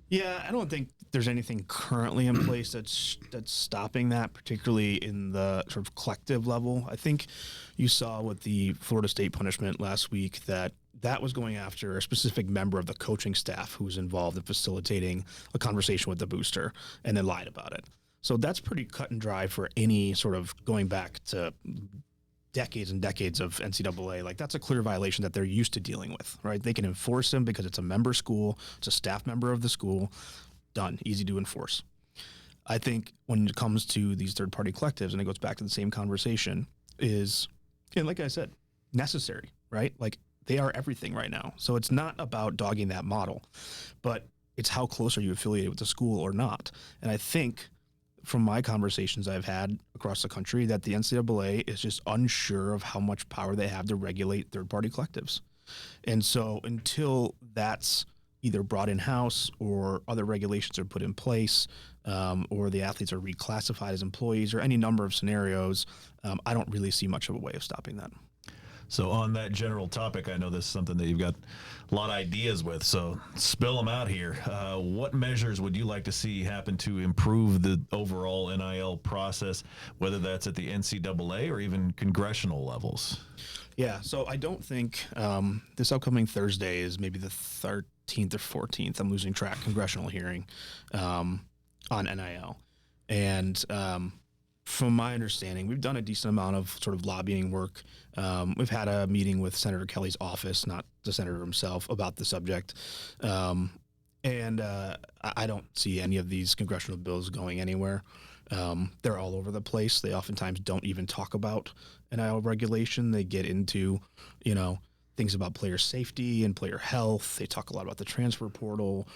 Yeah, I don't think there's anything currently in place that's stopping that, particularly in the sort of collective level. I think you saw with the Florida State punishment last week that was going after a specific member of the coaching staff who was involved in facilitating a conversation with the booster and then lied about it. So that's pretty cut and dry for any sort of going back to decades and decades of NCAA. Like, that's a clear violation that they're used to dealing with, right? They can enforce them because it's a member school, it's a staff member of the school. Done, easy to enforce. I think when it comes to these third-party collectives, and it goes back to the same conversation, and like I said, necessary, right? Like, they are everything right now. So it's not about dogging that model, but it's how close are you affiliated with the school or not. And I think from my conversations I've had across the country that the NCAA is just unsure of how much power they have to regulate third-party collectives. And so until that's either brought in-house or other regulations are put in place, or the athletes are reclassified as employees, or any number of scenarios, I don't really see much of a way of stopping that. So on that general topic, I know this is something that you've got a lot of ideas with, so spill them out here. What measures would you like to see happen to improve the overall NIL process, whether that's at the NCAA or even congressional levels? Yeah, so I don't think this upcoming Thursday is maybe the 13th or 14th. I'm losing track. Congressional hearing on NIL. And from my understanding, we've done a decent amount of sort of lobbying work. We've had a meeting with Senator Kelly's office, not the senator himself, about the subject. And I don't see any of these congressional bills going anywhere. They're all over the place. They oftentimes don't even talk about NIL regulation. They get into, you know, things about player safety and player health. They talk a lot about the transfer portal,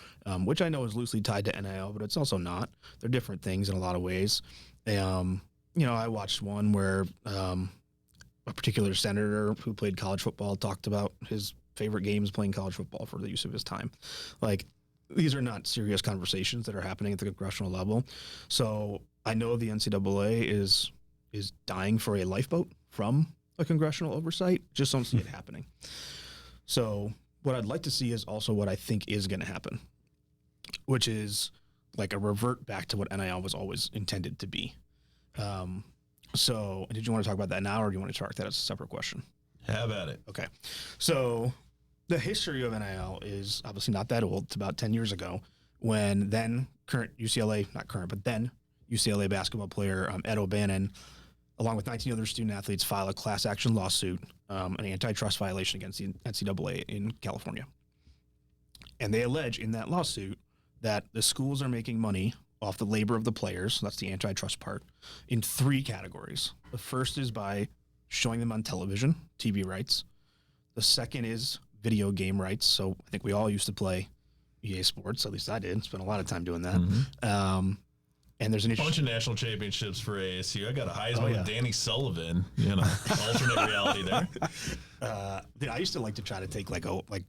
which I know is loosely tied to NIL, but it's also not. They're different things in a lot of ways. You know, I watched one where a particular senator who played college football talked about his favorite games playing college football for the use of his time. Like, these are not serious conversations that are happening at the congressional level. So I know the NCAA is dying for a lifeboat from a congressional oversight. Just don't see it happening. So what I'd like to see is also what I think is going to happen, which is like a revert back to what NIL was always intended to be. So did you want to talk about that now, or do you want to track that as a separate question? Have at it. Okay. So the history of NIL is obviously not that old. It's about 10 years ago when then UCLA basketball player Ed O'Bannon, along with 19 other student athletes, filed a class action lawsuit, an antitrust violation against the NCAA in California. And they allege in that lawsuit that the schools are making money off the labor of the players, that's the antitrust part, in 3 categories. The first is by showing them on television, TV rights. The second is video game rights. So I think we all used to play EA Sports, at least I did. Spent a lot of time doing that. Mm-hmm. And there's a bunch of national championships for ASU. I got a Heisman with Danny Sullivan, you know, alternate reality there. I used to like to try to take like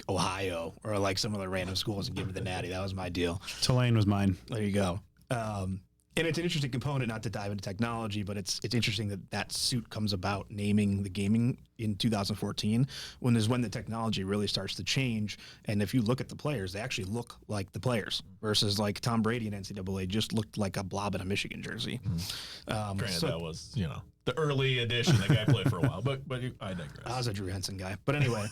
Ohio or like some of the random schools and give me the natty. That was my deal. Tulane was mine. There you go. And it's an interesting component, not to dive into technology, but it's interesting that that suit comes about naming the gaming in 2014, when the technology really starts to change. And if you look at the players, they actually look like the players, versus like Tom Brady in NCAA just looked like a blob in a Michigan jersey. Granted, that was, the early edition. That guy played for a while, but I digress. I was a Drew Henson guy. But anyway,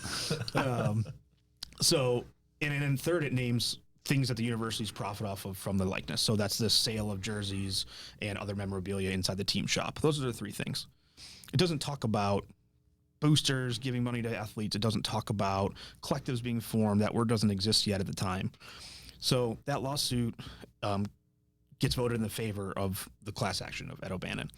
so, and then third, it names things that the universities profit off of from the likeness. So that's the sale of jerseys and other memorabilia inside the team shop. Those are the three things. It doesn't talk about boosters giving money to athletes. It doesn't talk about collectives being formed. That word doesn't exist yet at the time. So that lawsuit gets voted in the favor of the class action of Ed O'Bannon.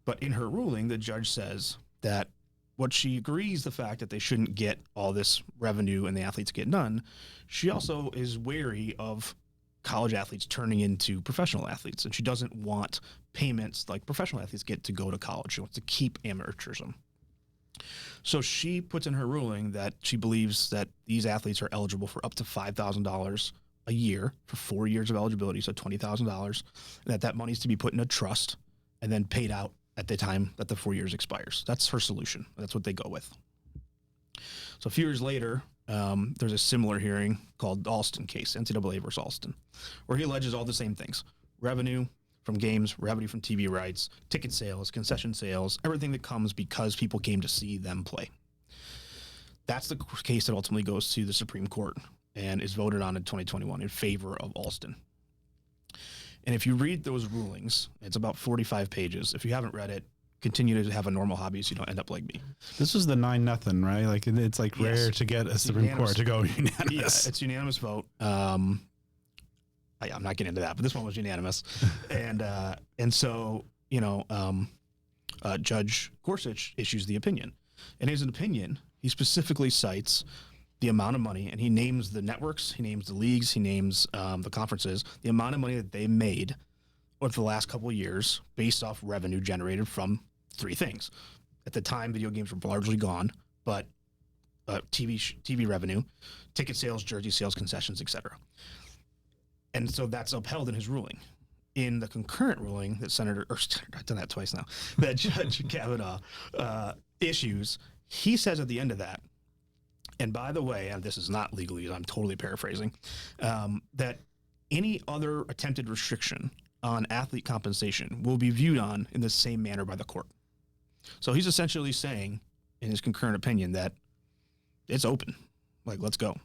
But in her ruling, the judge says that what she agrees the fact that they shouldn't get all this revenue and the athletes get none, she also is wary of college athletes turning into professional athletes, and she doesn't want payments like professional athletes get to go to college. She wants to keep amateurism. So she puts in her ruling that she believes that these athletes are eligible for up to $5,000 a year for 4 years of eligibility, so $20,000, and that money is to be put in a trust and then paid out at the time that the 4 years expires. That's her solution. That's what they go with. So a few years later, there's a similar hearing called the Alston case, NCAA versus Alston, where he alleges all the same things: revenue from games, revenue from TV rights, ticket sales, concession sales, everything that comes because people came to see them play. That's the case that ultimately goes to the Supreme Court and is voted on in 2021 in favor of Alston. And if you read those rulings, it's about 45 pages. If you haven't read it, continue to have a normal hobby so you don't end up like me. This was the 9-0, right? Like it's like rare to get a Supreme Court to go unanimous. Yeah, it's unanimous vote. I'm not getting into that, but this one was unanimous. and so, Judge Gorsuch issues the opinion. And his opinion, he specifically cites the amount of money, and he names the networks, he names the leagues, he names the conferences, the amount of money that they made over the last couple of years based off revenue generated from three things. At the time, video games were largely gone, but TV revenue, ticket sales, jersey sales, concessions, etc. And so that's upheld in his ruling. In the concurrent ruling that I've done that twice now, that Judge Kavanaugh issues, he says at the end of that, and by the way, and this is not legally, I'm totally paraphrasing, that any other attempted restriction on athlete compensation will be viewed on in the same manner by the court. So he's essentially saying, in his concurrent opinion, that it's open. Like, let's go.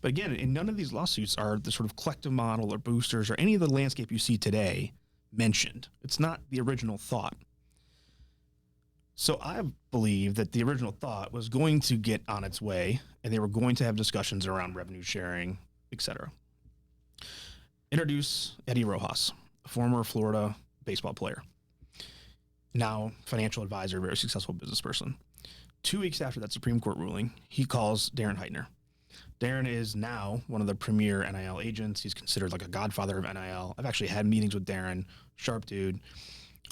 But again, in none of these lawsuits are the sort of collective model or boosters or any of the landscape you see today mentioned. It's not the original thought. So I believe that the original thought was going to get on its way, and they were going to have discussions around revenue sharing, etc. Introduce Eddie Rojas, a former Florida baseball player, now financial advisor, very successful business person. 2 weeks after that Supreme Court ruling, he calls Darren Heitner. Darren is now one of the premier NIL agents. He's considered like a godfather of NIL. I've actually had meetings with Darren, sharp dude,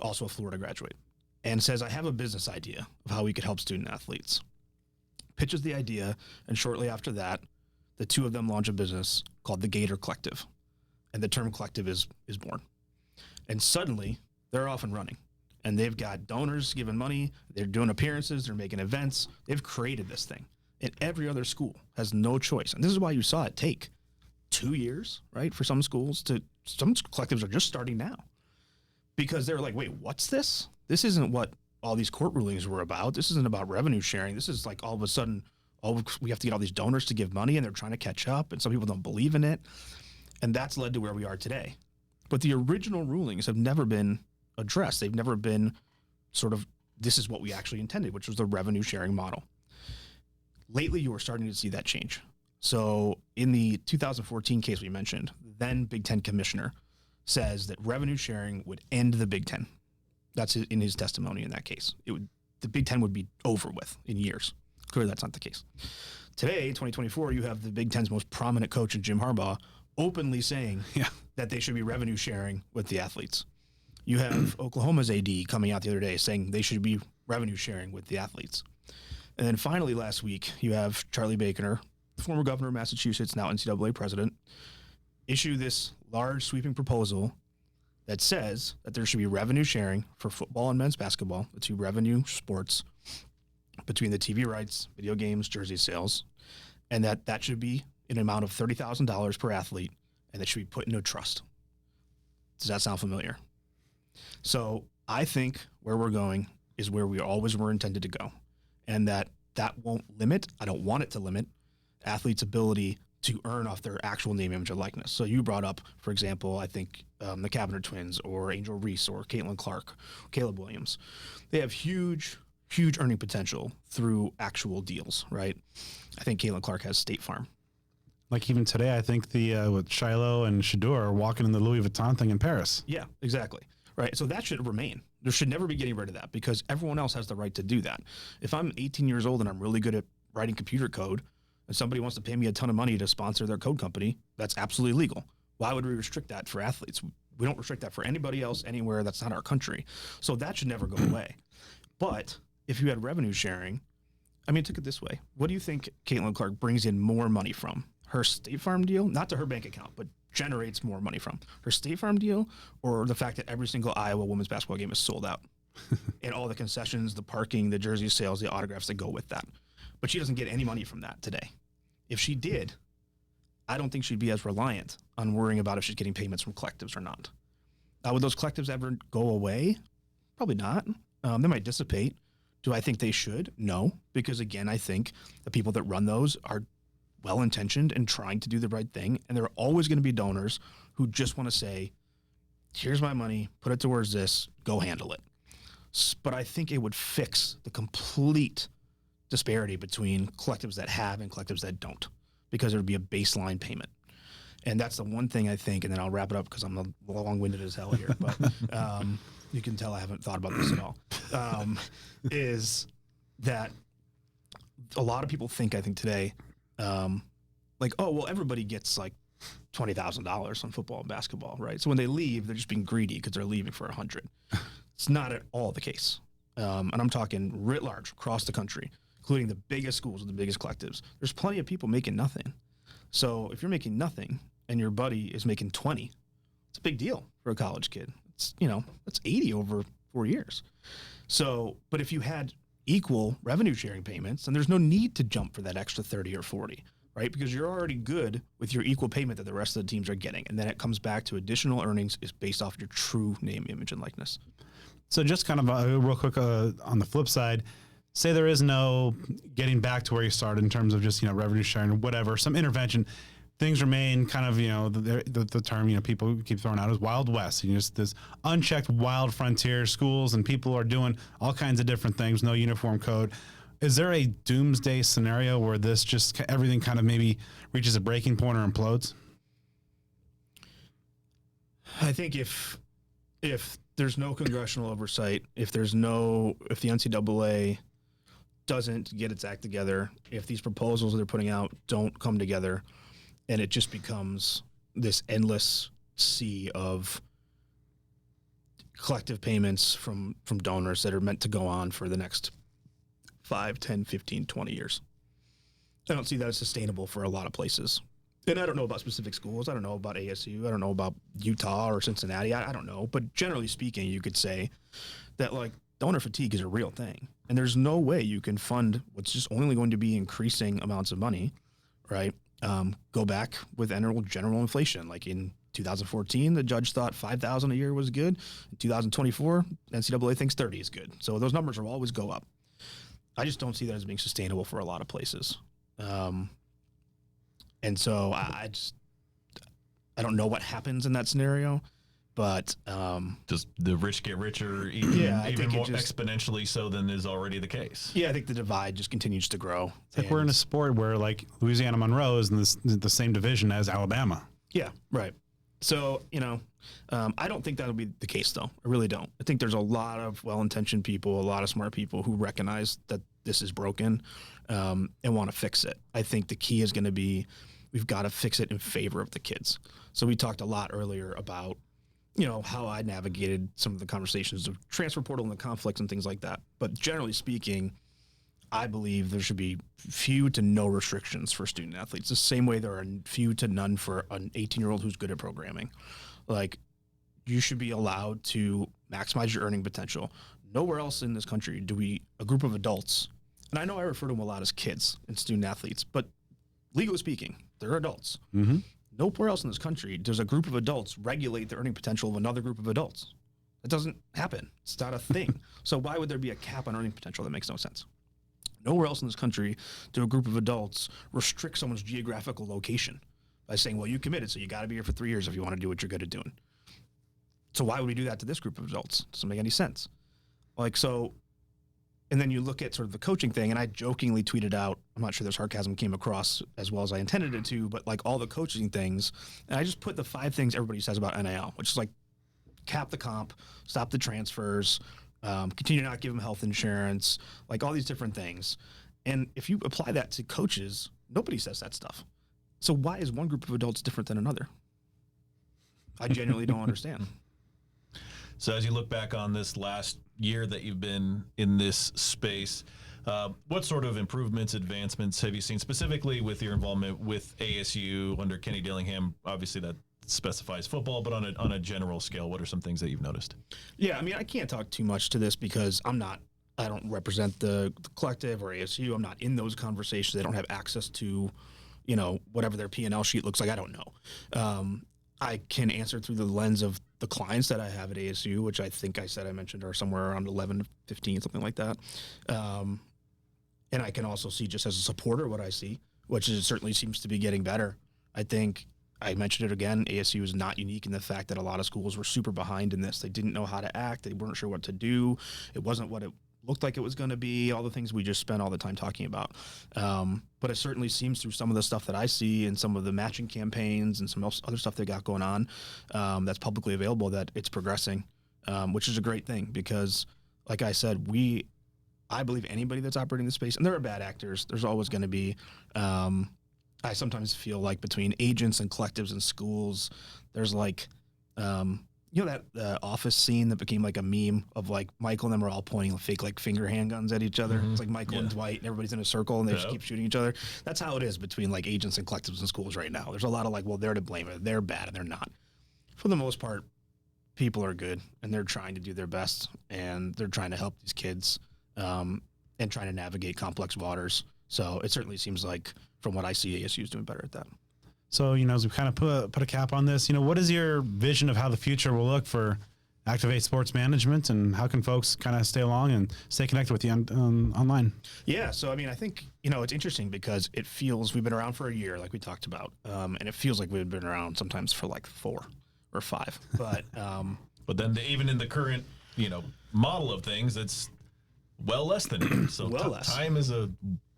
also a Florida graduate, and says, I have a business idea of how we could help student athletes. Pitches the idea, and shortly after that, the two of them launch a business called the Gator Collective. And the term collective is born. And suddenly, they're off and running. And they've got donors giving money, they're doing appearances, they're making events. They've created this thing. And every other school has no choice. And this is why you saw it take 2 years, right, for some schools some collectives are just starting now. Because they're like, wait, what's this? This isn't what all these court rulings were about. This isn't about revenue sharing. This is like all of a sudden, we have to get all these donors to give money, and they're trying to catch up, and some people don't believe in it. And that's led to where we are today. But the original rulings have never been addressed. They've never been sort of, this is what we actually intended, which was the revenue sharing model. Lately, you are starting to see that change. So in the 2014 case we mentioned, then Big Ten commissioner says that revenue sharing would end the Big Ten. That's in his testimony in that case. The Big Ten would be over with in years. Clearly, that's not the case. Today, 2024, you have the Big Ten's most prominent coach in Jim Harbaugh openly saying that they should be revenue sharing with the athletes. You have Oklahoma's AD coming out the other day saying they should be revenue sharing with the athletes. And then finally last week, you have Charlie Baker, the former governor of Massachusetts, now NCAA president, issue this large sweeping proposal that says that there should be revenue sharing for football and men's basketball, the two revenue sports, between the TV rights, video games, jersey sales, and that should be an amount of $30,000 per athlete, and that should be put into a trust. Does that sound familiar? So I think where we're going is where we always were intended to go, and that won't limit, I don't want it to limit, athletes' ability to earn off their actual name, image, and likeness. So you brought up, for example, I think the Kavanagh twins or Angel Reese or Caitlin Clark, Caleb Williams. They have huge earning potential through actual deals, right? I think Caitlin Clark has State Farm. Like even today, I think with Shiloh and Shador are walking in the Louis Vuitton thing in Paris. Yeah, exactly. Right. So that should remain. There should never be getting rid of that because everyone else has the right to do that. If I'm 18 years old and I'm really good at writing computer code and somebody wants to pay me a ton of money to sponsor their code company, that's absolutely legal. Why would we restrict that for athletes? We don't restrict that for anybody else anywhere that's not our country. So that should never go away. But if you had revenue sharing, I mean, take it this way. What do you think Caitlin Clark brings in more money from? Her State Farm deal, not to her bank account, but generates more money from her State Farm deal, or the fact that every single Iowa women's basketball game is sold out and all the concessions, the parking, the jersey sales, the autographs that go with that. But she doesn't get any money from that today. If she did, I don't think she'd be as reliant on worrying about if she's getting payments from collectives or not. Would those collectives ever go away? Probably not. They might dissipate. Do I think they should? No, because again, I think the people that run those are well-intentioned and trying to do the right thing. And there are always going to be donors who just want to say, here's my money, put it towards this, go handle it. But I think it would fix the complete disparity between collectives that have and collectives that don't, because there would be a baseline payment. And that's the one thing I think, and then I'll wrap it up because I'm long-winded as hell here, but you can tell I haven't thought about this at all, is that a lot of people think, I think today, like, oh, well, everybody gets like $20,000 on football and basketball, right? So when they leave, they're just being greedy because they're leaving for 100. It's not at all the case. And I'm talking writ large across the country, including the biggest schools with the biggest collectives. There's plenty of people making nothing. So if you're making nothing and your buddy is making 20, it's a big deal for a college kid. It's, that's 80 over 4 years. So, but if you had equal revenue sharing payments, then there's no need to jump for that extra 30 or 40, right? Because you're already good with your equal payment that the rest of the teams are getting. And then it comes back to additional earnings is based off your true name, image, and likeness. So just kind of real quick on the flip side, say there is no getting back to where you started in terms of just, revenue sharing or whatever, some intervention. Things remain kind of, the term, people keep throwing out is Wild West. Just this unchecked wild frontier, schools and people are doing all kinds of different things, no uniform code. Is there a doomsday scenario where this just everything kind of maybe reaches a breaking point or implodes? I think if there's no congressional oversight, if the NCAA doesn't get its act together, if these proposals they're putting out don't come together, and it just becomes this endless sea of collective payments from donors that are meant to go on for the next 5, 10, 15, 20 years. I don't see that as sustainable for a lot of places. And I don't know about specific schools. I don't know about ASU. I don't know about Utah or Cincinnati. I don't know. But generally speaking, you could say that donor fatigue is a real thing. And there's no way you can fund what's just only going to be increasing amounts of money, right? Go back with general inflation. Like in 2014, the judge thought $5,000 a year was good. In 2024, NCAA thinks 30 is good. So those numbers will always go up. I just don't see that as being sustainable for a lot of places. And so I don't know what happens in that scenario, but just the rich get richer even more exponentially so than is already the case. Yeah, I think the divide just continues to grow. It's like we're in a sport where Louisiana Monroe is in the same division as Alabama. Yeah, right. So, I don't think that'll be the case, though. I really don't. I think there's a lot of well-intentioned people, a lot of smart people who recognize that this is broken and want to fix it. I think the key is going to be we've got to fix it in favor of the kids. So we talked a lot earlier about, how I navigated some of the conversations of transfer portal and the conflicts and things like that. But generally speaking, I believe there should be few to no restrictions for student athletes, the same way there are few to none for an 18-year-old who's good at programming. you should be allowed to maximize your earning potential. Nowhere else in this country a group of adults, and I know I refer to them a lot as kids and student athletes, but legally speaking, they're adults. Mm-hmm. Nowhere else in this country does a group of adults regulate the earning potential of another group of adults. It doesn't happen. It's not a thing. So why would there be a cap on earning potential? That makes no sense. Nowhere else in this country do a group of adults restrict someone's geographical location by saying, well, you committed, so you got to be here for 3 years if you want to do what you're good at doing. So why would we do that to this group of adults? Doesn't make any sense. And then you look at sort of the coaching thing, and I jokingly tweeted out, I'm not sure the sarcasm came across as well as I intended it to, but like all the coaching things, and I just put the 5 things everybody says about NIL, which is like cap the comp, stop the transfers, continue to not give them health insurance, like all these different things. And if you apply that to coaches, nobody says that stuff. So why is one group of adults different than another? I genuinely don't understand. So as you look back on this last year that you've been in this space, what sort of improvements, advancements have you seen specifically with your involvement with ASU under Kenny Dillingham? Obviously that specifies football, but on a general scale, what are some things that you've noticed? Yeah, I mean, I can't talk too much to this because I don't represent the collective or ASU. I'm not in those conversations. They don't have access to, whatever their P&L sheet looks like. I don't know. I can answer through the lens of the clients that I have at ASU, which I think I mentioned are somewhere around 11 to 15, something like that. And I can also see just as a supporter what I see, which is certainly seems to be getting better. I think I mentioned it again, ASU is not unique in the fact that a lot of schools were super behind in this. They didn't know how to act. They weren't sure what to do. It wasn't what it looked like it was going to be, all the things we just spent all the time talking about. But it certainly seems through some of the stuff that I see and some of the matching campaigns and some other stuff they got going on that's publicly available that it's progressing, which is a great thing because, like I said, I believe anybody that's operating the space, and there are bad actors, there's always going to be. I sometimes feel like between agents and collectives and schools, there's like, that Office scene that became like a meme of like Michael and them are all pointing fake like finger handguns at each other. Mm-hmm. It's like Michael and Dwight and everybody's in a circle and they just keep shooting each other. That's how it is between like agents and collectives and schools right now. There's a lot of like, well, they're to blame, or they're bad and they're not. For the most part, people are good and they're trying to do their best and they're trying to help these kids and trying to navigate complex waters. So it certainly seems like from what I see, ASU is doing better at that. So, as we kind of put a cap on this, what is your vision of how the future will look for Activate Sports Management, and how can folks kind of stay along and stay connected with you online? Yeah, so I mean, I think, it's interesting because it feels we've been around for a year, like we talked about, and it feels like we've been around sometimes for like 4 or 5. But but then even in the current, model of things, it's well less than a year. So less. Time is a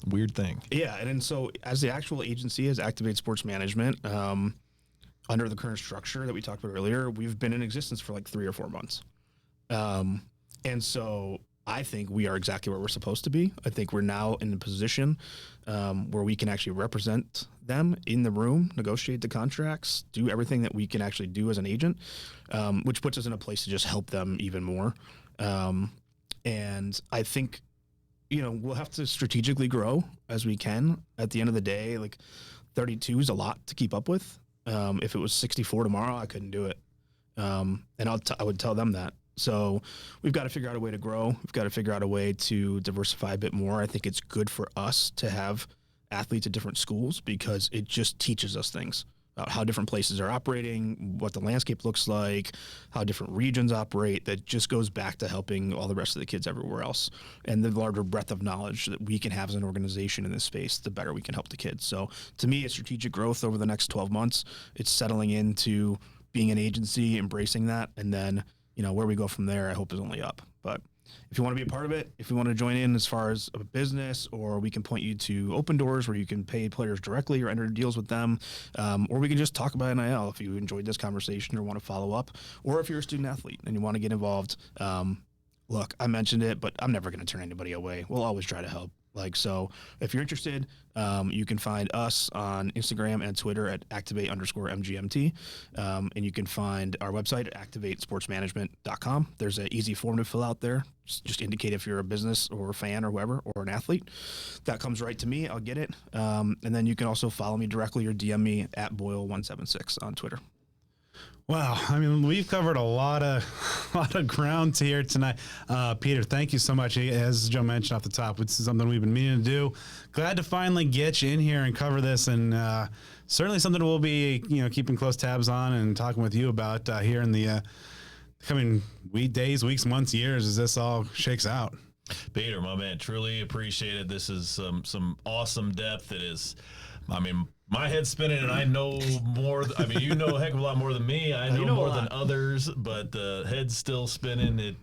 weird thing. Yeah, and so as the actual agency, as Activate Sports Management, under the current structure that we talked about earlier, we've been in existence for like 3 or 4 months. And so I think we are exactly where we're supposed to be. I think we're now in a position where we can actually represent them in the room, negotiate the contracts, do everything that we can actually do as an agent, which puts us in a place to just help them even more. And I think, we'll have to strategically grow as we can. At the end of the day, like 32 is a lot to keep up with. If it was 64 tomorrow, I couldn't do it. And I would tell them that. So we've got to figure out a way to grow. We've got to figure out a way to diversify a bit more. I think it's good for us to have athletes at different schools because it just teaches us things about how different places are operating, what the landscape looks like, how different regions operate. That just goes back to helping all the rest of the kids everywhere else. And the larger breadth of knowledge that we can have as an organization in this space, the better we can help the kids. So to me, it's strategic growth over the next 12 months. It's settling into being an agency, embracing that, and then where we go from there, I hope is only up. But if you want to be a part of it, if you want to join in as far as a business, or we can point you to open doors where you can pay players directly or enter deals with them, or we can just talk about NIL if you enjoyed this conversation or want to follow up, or if you're a student athlete and you want to get involved. Look, I mentioned it, but I'm never going to turn anybody away. We'll always try to help. So if you're interested, you can find us on Instagram and Twitter at activate_MGMT. And you can find our website at activatesportsmanagement.com. There's an easy form to fill out there. Just indicate if you're a business or a fan or whoever, or an athlete. That comes right to me. I'll get it. And then you can also follow me directly or DM me at Boyle176 on Twitter. Wow, I mean, we've covered a lot of a lot of ground here tonight. Peter, thank you so much. As Joe mentioned off the top, this is something we've been meaning to do. Glad to finally get you in here and cover this, and certainly something we'll be keeping close tabs on and talking with you about here in the coming days, weeks, months, years as this all shakes out. Peter, my man, truly appreciate it. This is some awesome depth. It is, I mean, my head's spinning, and I know more. I mean, you know a heck of a lot more than me. I know more than others, but head's still spinning.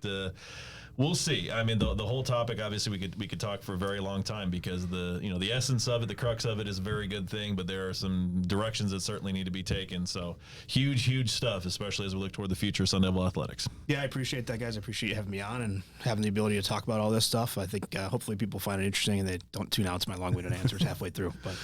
We'll see. I mean, the whole topic, obviously, we could talk for a very long time because the essence of it, the crux of it, is a very good thing. But there are some directions that certainly need to be taken. So huge stuff, especially as we look toward the future of Sun Devil athletics. Yeah, I appreciate that, guys. I appreciate you having me on and having the ability to talk about all this stuff. I think hopefully people find it interesting and they don't tune out to my long-winded answers halfway through. But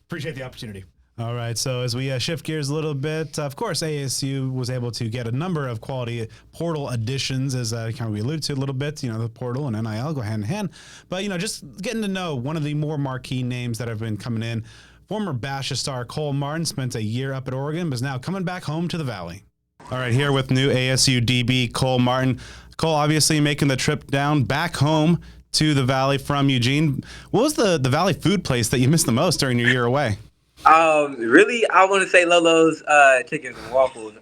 appreciate the opportunity. All right, so as we shift gears a little bit, of course, ASU was able to get a number of quality portal additions, as kind of we alluded to a little bit. The portal and NIL go hand in hand. But, just getting to know one of the more marquee names that have been coming in. Former Basha star Cole Martin spent a year up at Oregon, but is now coming back home to the Valley. All right, here with new ASU DB Cole Martin. Cole obviously making the trip down back home to the Valley from Eugene. What was the Valley food place that you missed the most during your year away? Really, I want to say Lolo's chickens and waffles.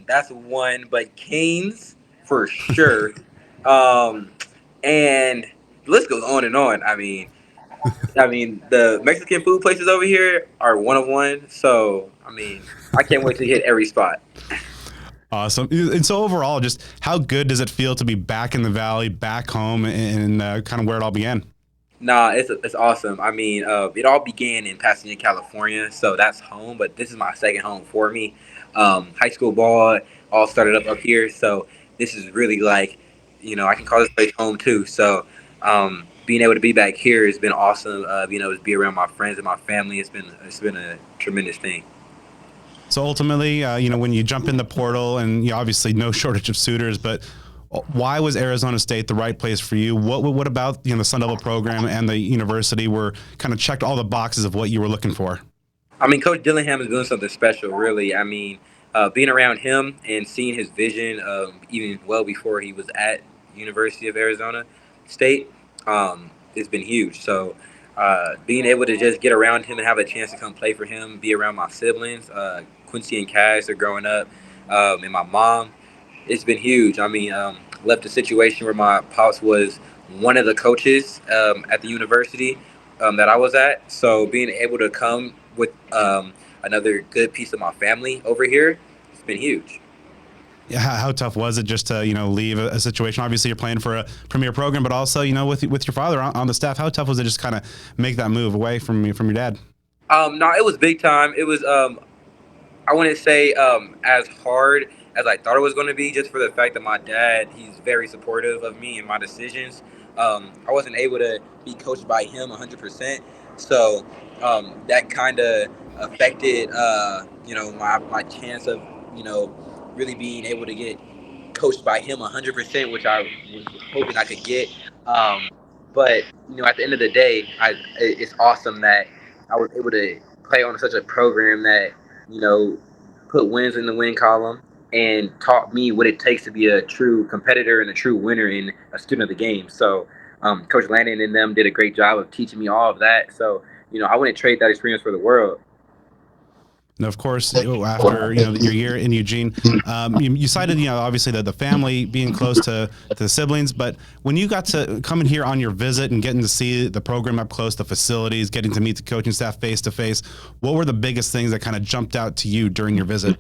That's one, but Cane's for sure. And the list goes on and on. I mean, the Mexican food places over here are one of one. So, I mean, I can't wait to hit every spot. Awesome. And so overall, just how good does it feel to be back in the Valley, back home, and kind of where it all began? Nah, it's awesome. I mean, it all began in Pasadena, California, so that's home. But this is my second home for me. High school ball all started up here, so this is really like, I can call this place home too. So, being able to be back here has been awesome. Being able to be around my friends and my family, it's been a tremendous thing. So ultimately, when you jump in the portal, and obviously no shortage of suitors, but why was Arizona State the right place for you? What about the Sun Devil program and the university were kind of checked all the boxes of what you were looking for? I mean, Coach Dillingham is doing something special, really. I mean, being around him and seeing his vision, even well before he was at University of Arizona State, it's been huge. So being able to just get around him and have a chance to come play for him, be around my siblings, Quincy and Cass are growing up, and my mom, it's been huge. I mean, left a situation where my pops was one of the coaches at the university that I was at. So being able to come with another good piece of my family over here, it's been huge. Yeah, how tough was it just to leave a situation? Obviously, you're playing for a premier program, but also with your father on the staff. How tough was it just kind of make that move away from your dad? No, it was big time. It was I wouldn't say as hard as I thought it was going to be, just for the fact that my dad, he's very supportive of me and my decisions. I wasn't able to be coached by him 100%, so that kind of affected my chance of really being able to get coached by him 100%, which I was hoping I could get. But at the end of the day, it's awesome that I was able to play on such a program that put wins in the win column and taught me what it takes to be a true competitor and a true winner and a student of the game. So Coach Landon and them did a great job of teaching me all of that. So I wouldn't trade that experience for the world. And of course, after your year in Eugene, you cited obviously the family being close to the siblings. But when you got to come in here on your visit and getting to see the program up close, the facilities, getting to meet the coaching staff face to face, what were the biggest things that kind of jumped out to you during your visit?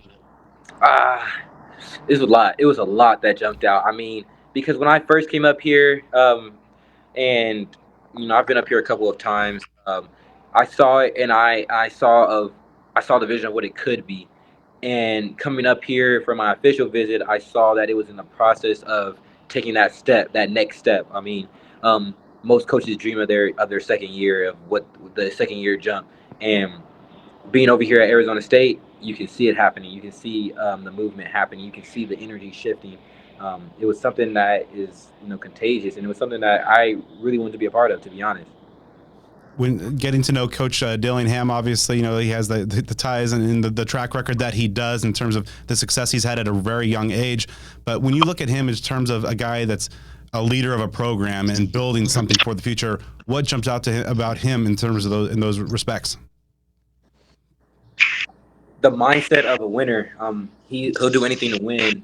It was a lot. It was a lot that jumped out. I mean, because when I first came up here, and I've been up here a couple of times. I saw it, and I saw the vision of what it could be. And coming up here for my official visit, I saw that it was in the process of taking that step, that next step. I mean, most coaches dream of their second year, of what the second year jump, and being over here at Arizona State, you can see it happening. You can see the movement happening. You can see the energy shifting. It was something that is contagious, and it was something that I really wanted to be a part of, to be honest. when getting to know Coach Dillingham, obviously, he has the ties and the track record that he does in terms of the success he's had at a very young age. But when you look at him in terms of a guy that's a leader of a program and building something for the future, what jumps out to him about him in terms of those respects? The mindset of a winner. He'll do anything to win.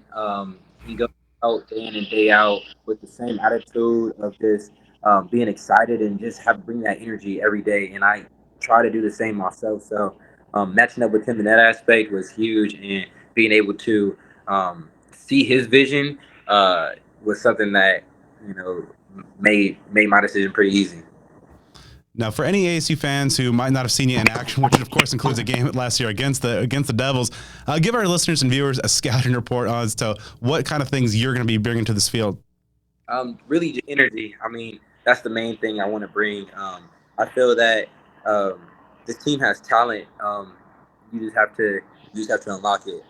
He goes out day in and day out with the same attitude of just being excited and just bring that energy every day. And I try to do the same myself. So matching up with him in that aspect was huge, and being able to see his vision was something that made my decision pretty easy. Now, for any ASU fans who might not have seen you in action, which of course includes a game last year against the Devils, give our listeners and viewers a scouting report as to what kind of things you're going to be bringing to this field. Really, just energy. I mean, that's the main thing I want to bring. I feel that this team has talent. You just have to unlock it.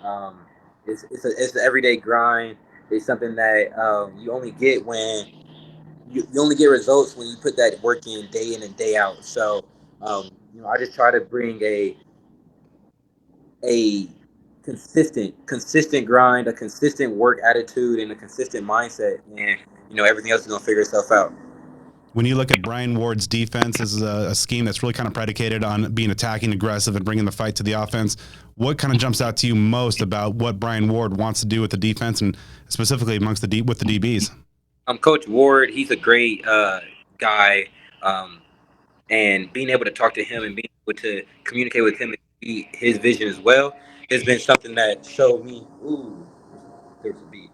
It's an everyday grind. It's something that you only get when you only get results when you put that work in and day out. So, I just try to bring a consistent grind, a consistent work attitude, and a consistent mindset, and everything else is gonna figure itself out. When you look at Brian Ward's defense, this is a scheme that's really kind of predicated on being attacking, aggressive, and bringing the fight to the offense. What kind of jumps out to you most about what Brian Ward wants to do with the defense, and specifically amongst with the DBs? Coach Ward, he's a great guy, and being able to talk to him and being able to communicate with him and see his vision as well has been something that showed me. Ooh, there's a beat.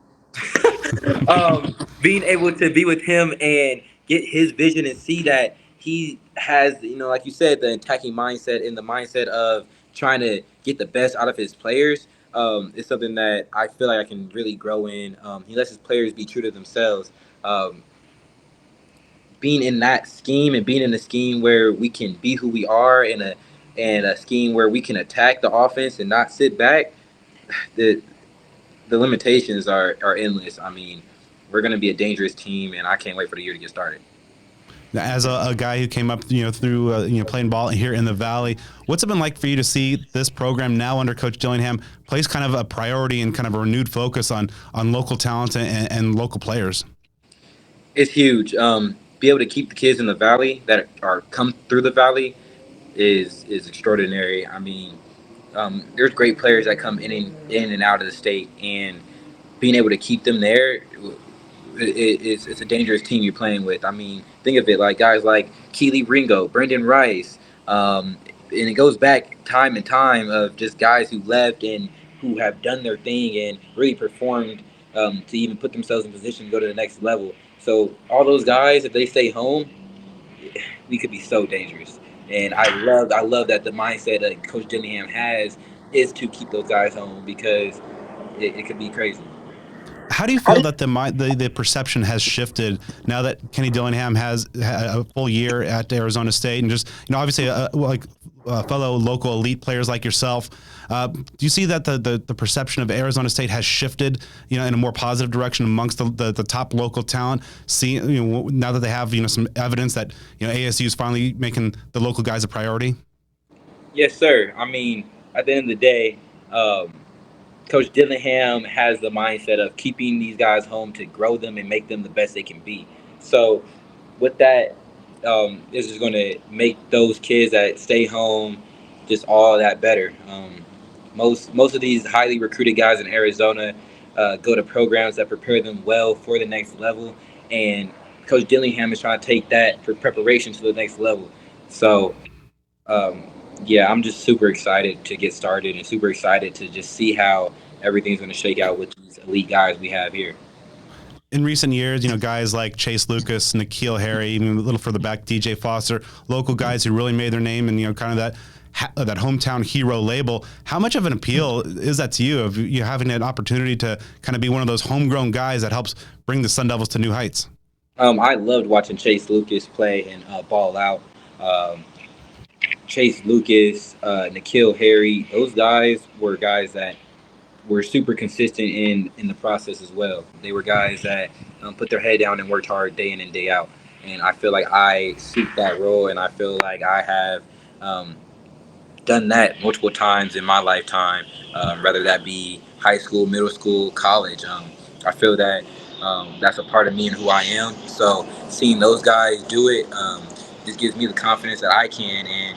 Being able to be with him and get his vision and see that he has, like you said, the attacking mindset and the mindset of trying to get the best out of his players is something that I feel like I can really grow in. He lets his players be true to themselves. Um, Being in that scheme and being in a scheme where we can be who we are in a scheme where we can attack the offense and not sit back, the limitations are endless. I mean, we're going to be a dangerous team, and I can't wait for the year to get started. As a guy who came up, through playing ball here in the Valley, what's it been like for you to see this program now under Coach Dillingham place kind of a priority and kind of a renewed focus on local talent and local players? It's huge. Be able to keep the kids in the Valley that are come through the Valley is extraordinary. I mean, there's great players that come in and out of the state, and being able to keep them there, it's a dangerous team you're playing with. I mean, think of it like guys like Keely Ringo, Brendan Rice, and it goes back time and time of just guys who left and who have done their thing and really performed to even put themselves in position to go to the next level. So all those guys, if they stay home, we could be so dangerous. And I love that the mindset that Coach Dillingham has is to keep those guys home because it could be crazy. How do you feel that the perception has shifted now that Kenny Dillingham has had a full year at Arizona State, and just obviously fellow local elite players like yourself? Do you see that the perception of Arizona State has shifted, in a more positive direction amongst the top local talent? Now that they have some evidence that ASU is finally making the local guys a priority. Yes, sir. I mean, at the end of the day, Coach Dillingham has the mindset of keeping these guys home to grow them and make them the best they can be. So, with that, this is going to make those kids that stay home just all that better. Most of these highly recruited guys in Arizona go to programs that prepare them well for the next level, and Coach Dillingham is trying to take that for preparation to the next level. So, yeah, I'm just super excited to get started and super excited to just see how everything's going to shake out with these elite guys we have here. In recent years, guys like Chase Lucas, N'Keal Harry, even a little further back, DJ Foster, local guys who really made their name and, kind of that hometown hero label. How much of an appeal is that to you, of you having an opportunity to kind of be one of those homegrown guys that helps bring the Sun Devils to new heights? I loved watching Chase Lucas play and ball out. Chase Lucas, N'Keal Harry, those guys were guys that were super consistent in the process as well. They were guys that put their head down and worked hard day in and day out. and I feel like I suit that role, and I feel like I have done that multiple times in my lifetime, whether that be high school, middle school, college. I feel that that's a part of me and who I am. So seeing those guys do it just gives me the confidence that I can, and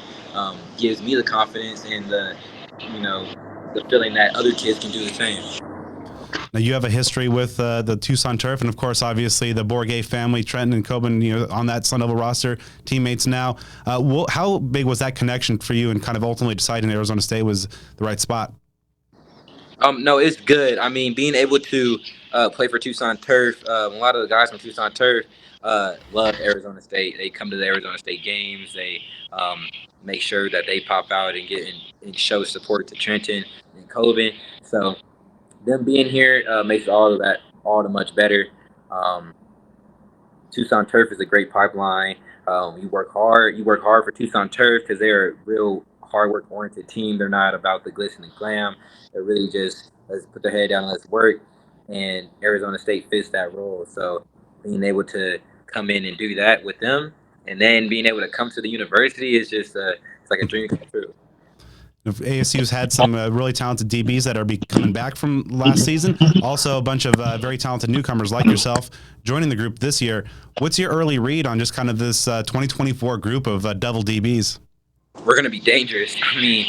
gives me the confidence and you know, the feeling that other kids can do the same. Now you have a history with the Tucson Turf, and of course, obviously the Bourget family, Trenton and Coben, on that Sun Devil roster, teammates now. How big was that connection for you, and kind of ultimately deciding Arizona State was the right spot? No, it's good. I mean, being able to play for Tucson Turf, a lot of the guys from Tucson Turf love Arizona State. They come to the Arizona State games. They make sure that they pop out and and show support to Trenton and Coben. So them being here makes all of that all the much better. Um, Tucson Turf is a great pipeline. You work hard. You work hard for Tucson Turf because they're a real hard work oriented team. They're not about the glitz and the glam. They're really just, let's put their head down and let's work. And Arizona State fits that role. So being able to come in and do that with them, and then being able to come to the university is just it's like a dream come true. ASU's had some really talented DBs that are coming back from last season. Also, a bunch of very talented newcomers like yourself joining the group this year. What's your early read on just kind of this 2024 group of Devil DBs? We're going to be dangerous. I mean,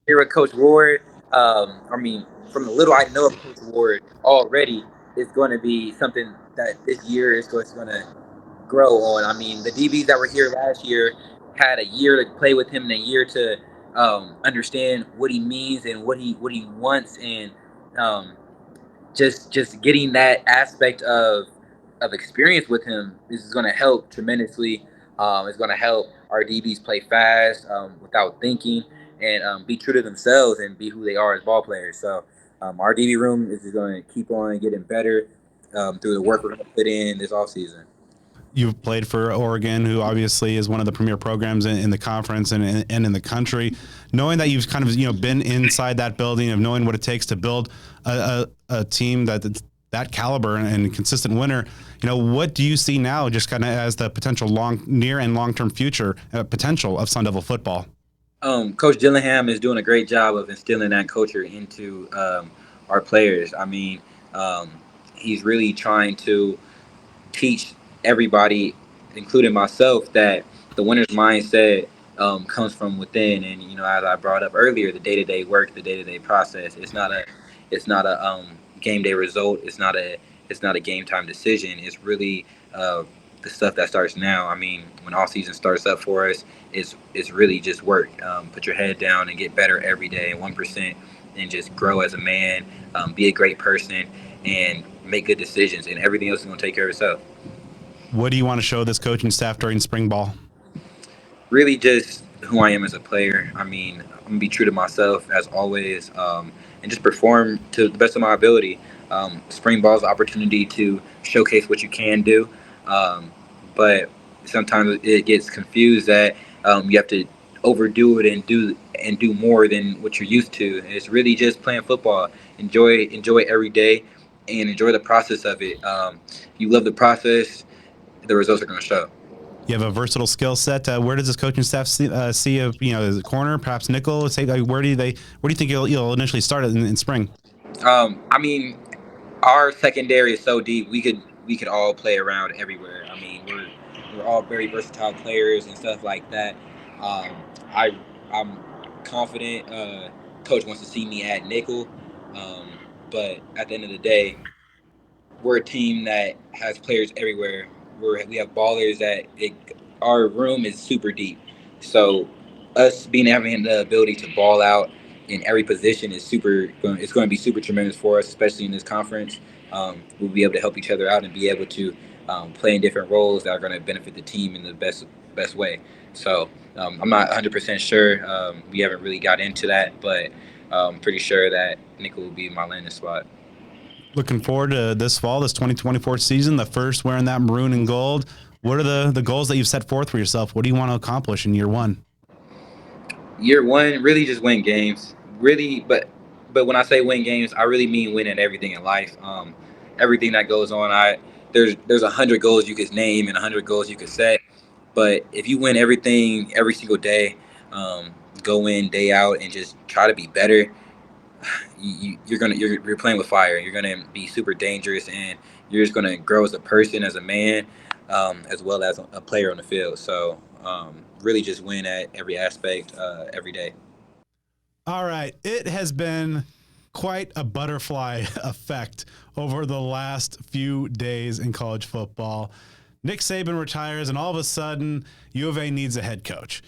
here with Coach Ward, from the little I know of Coach Ward already, it's going to be something that this year is going to grow on. I mean, the DBs that were here last year had a year to play with him and a year to understand what he means and what he wants, and um, just getting that aspect of experience with him is going to help tremendously. It's going to help our DBs play fast without thinking, and be true to themselves and be who they are as ball players. So our DB room is going to keep on getting better through the work we're going to put in this offseason. You've played for Oregon, who obviously is one of the premier programs in the conference and in the country. Knowing that you've kind of been inside that building, of knowing what it takes to build a team that caliber and consistent winner, what do you see now, just kind of as the potential near and long term future potential of Sun Devil football? Coach Dillingham is doing a great job of instilling that culture into our players. I mean, he's really trying to teach everybody, including myself, that the winner's mindset comes from within. And as I brought up earlier, the day-to-day work, the day-to-day process. It's not a game day result. It's not a game time decision. It's really the stuff that starts now. I mean, when all season starts up for us, it's really just work. Put your head down and get better every day, 1%, and just grow as a man. Be a great person and make good decisions, and everything else is going to take care of itself. What do you want to show this coaching staff during spring ball? Really just who I am as a player. I mean, I'm going to be true to myself as always, and just perform to the best of my ability. Spring ball is an opportunity to showcase what you can do, but sometimes it gets confused that you have to overdo it and do more than what you're used to. And it's really just playing football. Enjoy every day and enjoy the process of it. You love the process, the results are going to show. You have a versatile skill set. Where does this coaching staff see you? As a corner, perhaps nickel? Say, where do you think you'll initially start in spring? I mean, our secondary is so deep. We could all play around everywhere. I mean, we're all very versatile players and stuff like that. Um, I'm confident. Coach wants to see me at nickel, but at the end of the day, we're a team that has players everywhere. We have ballers our room is super deep. So us having the ability to ball out in every position is it's going to be super tremendous for us, especially in this conference. We'll be able to help each other out and be able to play in different roles that are going to benefit the team in the best way. So I'm not 100% sure. We haven't really got into that, but I'm pretty sure that nickel will be my landing spot. Looking forward to this fall, this 2024 season, the first wearing that maroon and gold. What are the goals that you've set forth for yourself? What do you want to accomplish in year one? Year one, really just win games. Really, but when I say win games, I really mean winning everything in life. Everything that goes on, there's 100 goals you could name and 100 goals you could set, but if you win everything every single day, go in day out and just try to be better, you're playing with fire. You're gonna be super dangerous, and you're just gonna grow as a person, as a man, as well as a player on the field. So really, just win at every aspect, every day. All right. It has been quite a butterfly effect over the last few days in college football. Nick Saban retires, and all of a sudden, U of A needs a head coach.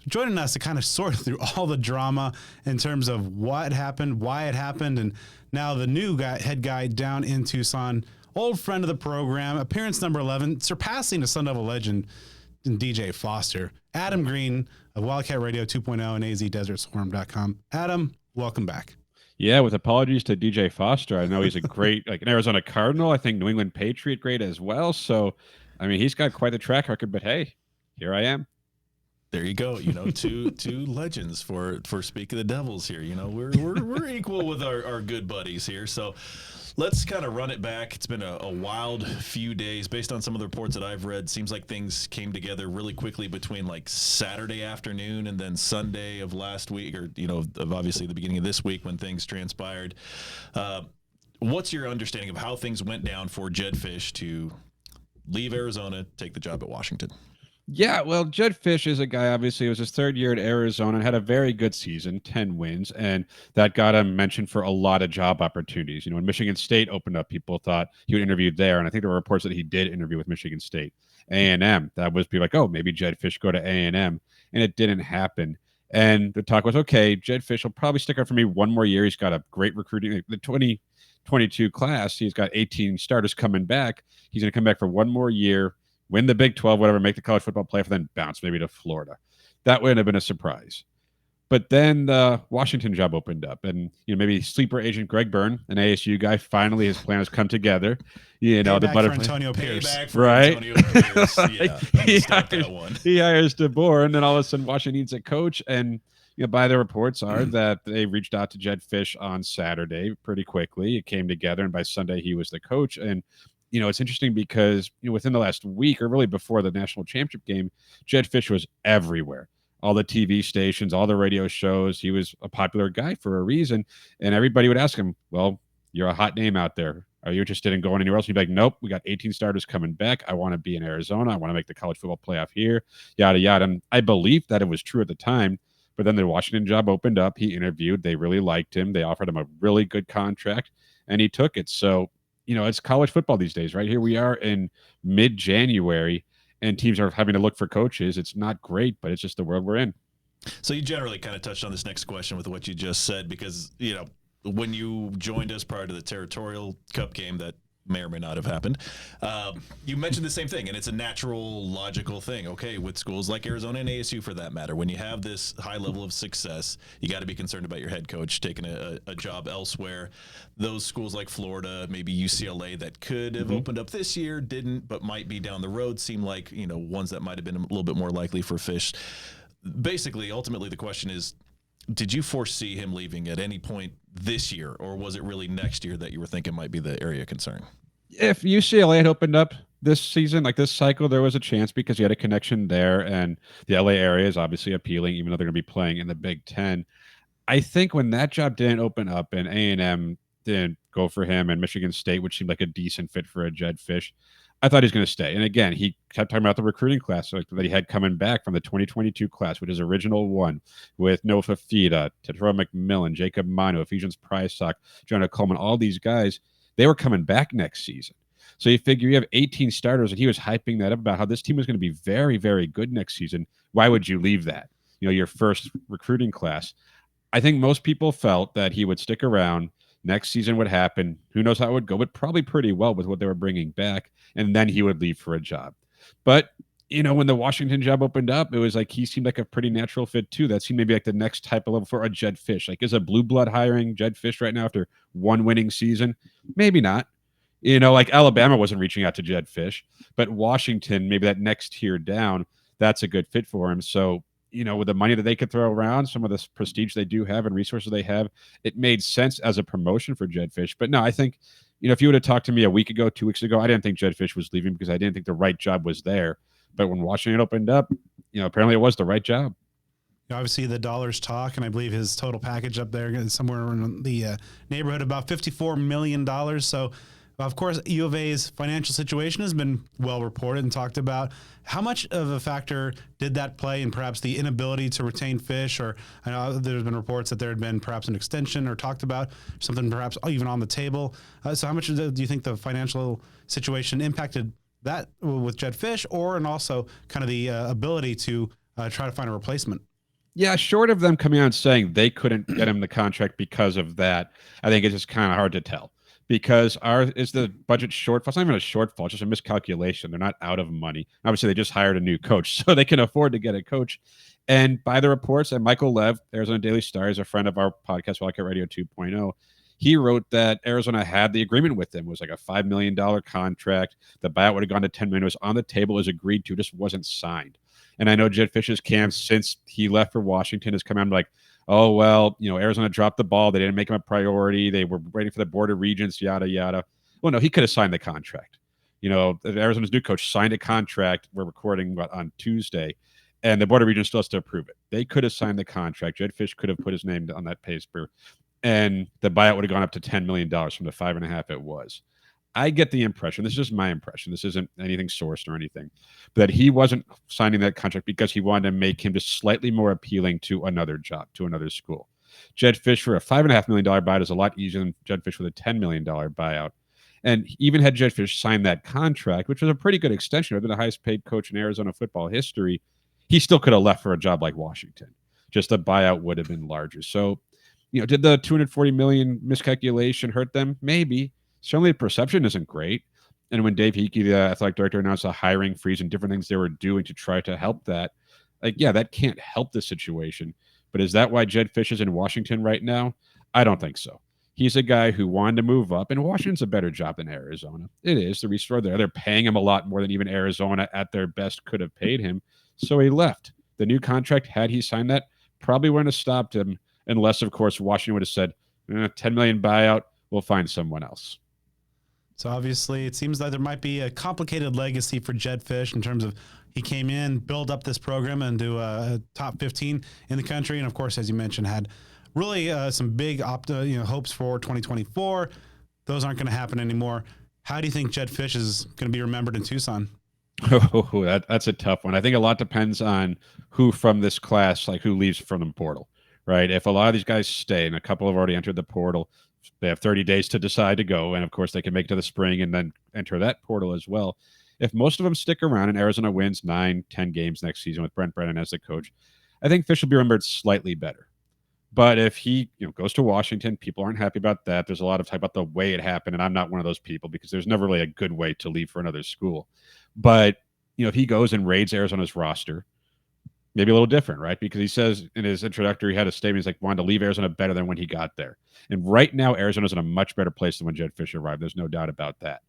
Joining us to kind of sort through all the drama in terms of what happened, why it happened, and now the new head guy down in Tucson, old friend of the program, appearance number 11, surpassing a Sun Devil legend in DJ Foster. Adam Green of Wildcat Radio 2.0 and AZDesertSwarm.com. Adam, welcome back. Yeah, with apologies to DJ Foster. I know he's a great, like an Arizona Cardinal. I think New England Patriot great as well. So, I mean, he's got quite the track record. But hey, here I am. There you go. You know, two legends for Speak of the Devils here. You know, we're equal with our good buddies here. So let's kind of run it back. It's been a wild few days. Based on some of the reports that I've read, seems like things came together really quickly between like Saturday afternoon and then Sunday of last week, or, you know, of obviously the beginning of this week when things transpired. What's your understanding of how things went down for Jedd Fisch to leave Arizona, take the job at Washington? Yeah, well, Jedd Fisch is a guy, obviously, it was his third year at Arizona and had a very good season, 10 wins, and that got him mentioned for a lot of job opportunities. You know, when Michigan State opened up, people thought he would interview there, and I think there were reports that he did interview with Michigan State. A&M, that was people like, oh, maybe Jedd Fisch go to A&M, and it didn't happen. And the talk was, okay, Jedd Fisch will probably stick out for me one more year. He's got a great recruiting. The 2022 class, he's got 18 starters coming back. He's going to come back for one more year, win the Big 12, whatever, make the college football playoff, and then bounce maybe to Florida. That would have been a surprise. But then the Washington job opened up, and maybe sleeper agent Greg Byrne, an ASU guy, finally his plan has come together. The butterfly, Antonio Pierce, right? Antonio Pierce. Yeah, he hires DeBoer, and then all of a sudden Washington needs a coach. And by the reports are that they reached out to Jedd Fisch on Saturday pretty quickly. It came together, and by Sunday he was the coach. And it's interesting because within the last week, or really before the national championship game, Jedd Fisch was everywhere. All the TV stations, all the radio shows. He was a popular guy for a reason. And everybody would ask him, well, you're a hot name out there. Are you interested in going anywhere else? He'd be like, nope, we got 18 starters coming back. I want to be in Arizona. I want to make the college football playoff here, yada, yada. And I believed that it was true at the time. But then the Washington job opened up. He interviewed. They really liked him. They offered him a really good contract, and he took it. So, it's college football these days, right? Here we are in mid-January, and teams are having to look for coaches. It's not great, but it's just the world we're in. So you generally kind of touched on this next question with what you just said, because, when you joined us prior to the Territorial Cup game that may or may not have happened, you mentioned the same thing, and it's a natural, logical thing. Okay, with schools like Arizona and ASU, for that matter, when you have this high level of success, you got to be concerned about your head coach taking a job elsewhere. Those schools like Florida, maybe UCLA, that could have opened up this year, didn't, but might be down the road, seem like ones that might have been a little bit more likely for Fisch. Basically, ultimately, the question is, did you foresee him leaving at any point this year, or was it really next year that you were thinking might be the area of concern? If UCLA had opened up this season, like this cycle, there was a chance because you had a connection there, and the LA area is obviously appealing, even though they're going to be playing in the Big Ten. I think when that job didn't open up and A&M didn't go for him, and Michigan State, which seemed like a decent fit for a Jedd Fisch, I thought he was going to stay. And again, he kept talking about the recruiting class that he had coming back from the 2022 class, which is original one, with Noah Fafita, Tetra McMillan, Jacob Mano, Ephesians Prysock, Jonah Coleman, all these guys. They were coming back next season. So you figure you have 18 starters, and he was hyping that up about how this team was going to be very, very good next season. Why would you leave that? Your first recruiting class. I think most people felt that he would stick around. Next season would happen. Who knows how it would go, but probably pretty well with what they were bringing back. And then he would leave for a job. But, when the Washington job opened up, it was like he seemed like a pretty natural fit too. That seemed maybe like the next type of level for a Jedd Fisch. Like, is a blue blood hiring Jedd Fisch right now after one winning season? Maybe not. Like Alabama wasn't reaching out to Jedd Fisch, but Washington, maybe that next tier down, that's a good fit for him. So, with the money that they could throw around, some of the prestige they do have and resources they have, it made sense as a promotion for Jedd Fisch. But no, I think if you would have talked to me a week ago, 2 weeks ago, I didn't think Jedd Fisch was leaving because I didn't think the right job was there. But when Washington opened up, apparently it was the right job. Obviously, the dollars talk, and I believe his total package up there is somewhere in the neighborhood of about $54 million. So, of course, U of A's financial situation has been well reported and talked about. How much of a factor did that play in perhaps the inability to retain Fisch? Or I know there's been reports that there had been perhaps an extension or talked about something perhaps even on the table. So how much do you think the financial situation impacted that with Jedd Fisch, and also kind of the ability to try to find a replacement? Yeah, short of them coming out and saying they couldn't get him the contract because of that, I think it's just kind of hard to tell. Because is the budget shortfall? It's not even a shortfall, it's just a miscalculation. They're not out of money. Obviously, they just hired a new coach, so they can afford to get a coach. And by the reports, and Michael Lev, Arizona Daily Star, is a friend of our podcast, Wildcat Radio 2.0. He wrote that Arizona had the agreement with him. It was like a $5 million contract. The buyout would have gone to $10 million. It was on the table, it was agreed to, just wasn't signed. And I know Jedd Fisch's camp, since he left for Washington, has come out and like, oh, well, Arizona dropped the ball. They didn't make him a priority. They were waiting for the Board of Regents, yada, yada. Well, no, he could have signed the contract. Arizona's new coach signed a contract. We're recording on Tuesday, and the Board of Regents still has to approve it. They could have signed the contract. Jedd Fisch could have put his name on that paper, and the buyout would have gone up to $10 million from the $5.5 million it was. I get the impression, this is just my impression, this isn't anything sourced or anything, that he wasn't signing that contract because he wanted to make him just slightly more appealing to another job, to another school. Jedd Fisch for a $5.5 million buyout is a lot easier than Jedd Fisch with a $10 million buyout. And even had Jedd Fisch signed that contract, which was a pretty good extension, would have been the highest paid coach in Arizona football history, he still could have left for a job like Washington. Just the buyout would have been larger. So, did the $240 million miscalculation hurt them? Maybe. Certainly the perception isn't great. And when Dave Hickey, the athletic director, announced a hiring freeze and different things they were doing to try to help that, that can't help the situation. But is that why Jedd Fisch is in Washington right now? I don't think so. He's a guy who wanted to move up, and Washington's a better job than Arizona. It is. The restore there. They're paying him a lot more than even Arizona at their best could have paid him. So he left. The new contract, had he signed that, probably wouldn't have stopped him, unless, of course, Washington would have said, $10 million buyout, we'll find someone else. So obviously, it seems like there might be a complicated legacy for Jedd Fisch in terms of he came in, build up this program, and do a top 15 in the country. And of course, as you mentioned, had really some big hopes for 2024. Those aren't going to happen anymore. How do you think Jedd Fisch is going to be remembered in Tucson? Oh, that's a tough one. I think a lot depends on who from this class, like who leaves from the portal, right? If a lot of these guys stay, and a couple have already entered the portal, they have 30 days to decide to go. And of course, they can make it to the spring and then enter that portal as well. If most of them stick around and Arizona wins 9-10 games next season with Brent Brennan as the coach, I think Fisch will be remembered slightly better. But if he goes to Washington, people aren't happy about that. There's a lot of talk about the way it happened, and I'm not one of those people because there's never really a good way to leave for another school. But if he goes and raids Arizona's roster, maybe a little different, right? Because he says in his introductory, he had a statement, he's like, wanted to leave Arizona better than when he got there. And right now, Arizona's in a much better place than when Jedd Fisch arrived. There's no doubt about that.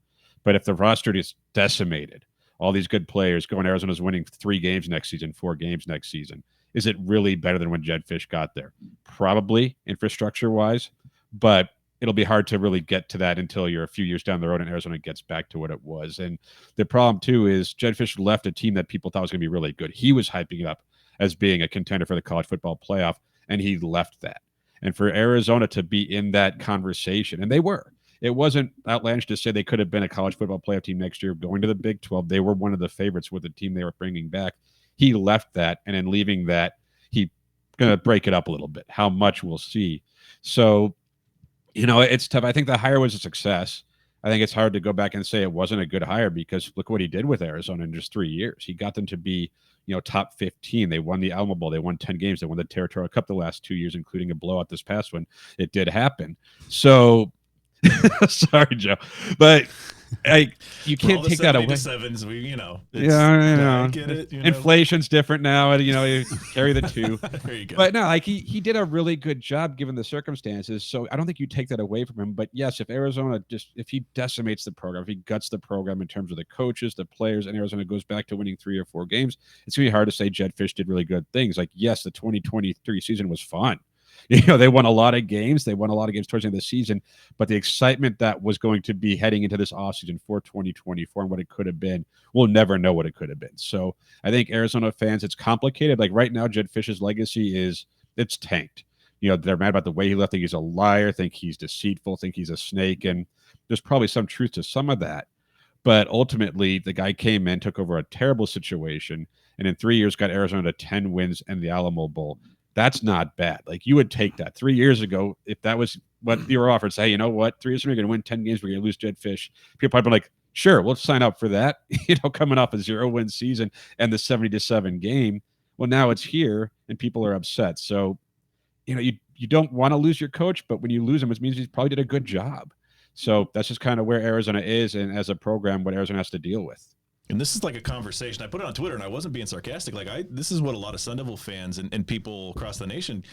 But if the roster is decimated, all these good players going, Arizona's winning 3 games next season, 4 games next season, is it really better than when Jedd Fisch got there? Probably, infrastructure-wise, but it'll be hard to really get to that until you're a few years down the road and Arizona gets back to what it was. And the problem, too, is Jedd Fisch left a team that people thought was going to be really good. He was hyping it up as being a contender for the college football playoff, and he left that. And for Arizona to be in that conversation, and they were, it wasn't outlandish to say they could have been a college football playoff team next year going to the Big 12. They were one of the favorites with the team they were bringing back. He left that, and in leaving that, he going to break it up a little bit. How much we'll see. So, it's tough. I think the hire was a success. I think it's hard to go back and say it wasn't a good hire because look what he did with Arizona in just 3 years. He got them to be, top 15. They won the Alamo Bowl. They won 10 games. They won the Territorial Cup the last 2 years, including a blowout this past one. It did happen. So, sorry, Joe, but you can't take that away. Sevens, I get it. Inflation's different now. You carry the 2. There you go. But no, he did a really good job given the circumstances. So I don't think you take that away from him. But yes, if Arizona if he decimates the program, if he guts the program in terms of the coaches, the players, and Arizona goes back to winning 3 or 4 games, it's gonna be hard to say Jedd Fisch did really good things. Like, yes, the 2023 season was fun. They won a lot of games. They won a lot of games towards the end of the season, but the excitement that was going to be heading into this offseason for 2024 and what it could have been, we'll never know what it could have been. So I think Arizona fans, it's complicated. Like right now, Jedd Fisch's legacy it's tanked. They're mad about the way he left. Think he's a liar, think he's deceitful, think he's a snake. And there's probably some truth to some of that. But ultimately, the guy came in, took over a terrible situation, and in 3 years got Arizona to 10 wins and the Alamo Bowl. That's not bad. Like, you would take that. 3 years ago, if that was what you were offered, say, hey, you know what? 3 years ago, you're going to win 10 games, we're going to lose Jedd Fisch. People probably be like, sure, we'll sign up for that. Coming off a 0-win season and the 70-7 game. Well, now it's here, and people are upset. So, you don't want to lose your coach, but when you lose him, it means he probably did a good job. So that's just kind of where Arizona is, and as a program, what Arizona has to deal with. And this is like a conversation. I put it on Twitter, and I wasn't being sarcastic. This is what a lot of Sun Devil fans and people across the nation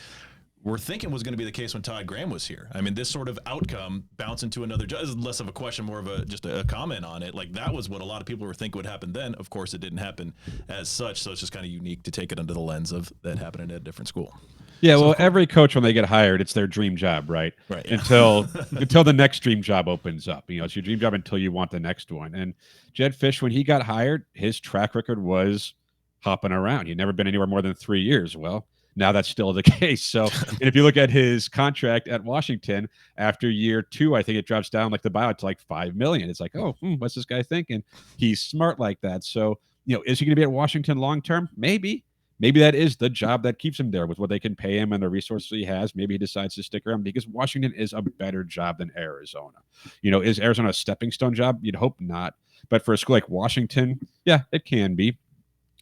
were thinking was going to be the case when Todd Graham was here. I mean, this sort of outcome, bounce into another job, is less of a question, more of just a comment on it. Like, that was what a lot of people were thinking would happen then. Of course, it didn't happen as such, so it's just kind of unique to take it under the lens of that happening at a different school. Yeah, well, every coach, when they get hired, it's their dream job, right? Right. Yeah. Until the next dream job opens up. It's your dream job until you want the next one. And Jedd Fisch, when he got hired, his track record was hopping around. He'd never been anywhere more than 3 years. Well, now that's still the case. So, and if you look at his contract at Washington, after year 2, I think it drops down like the buyout to like $5 million. It's like, oh, what's this guy thinking? He's smart like that. So, is he going to be at Washington long term? Maybe. Maybe that is the job that keeps him there with what they can pay him and the resources he has. Maybe he decides to stick around because Washington is a better job than Arizona. Is Arizona a stepping stone job? You'd hope not. But for a school like Washington, yeah, it can be.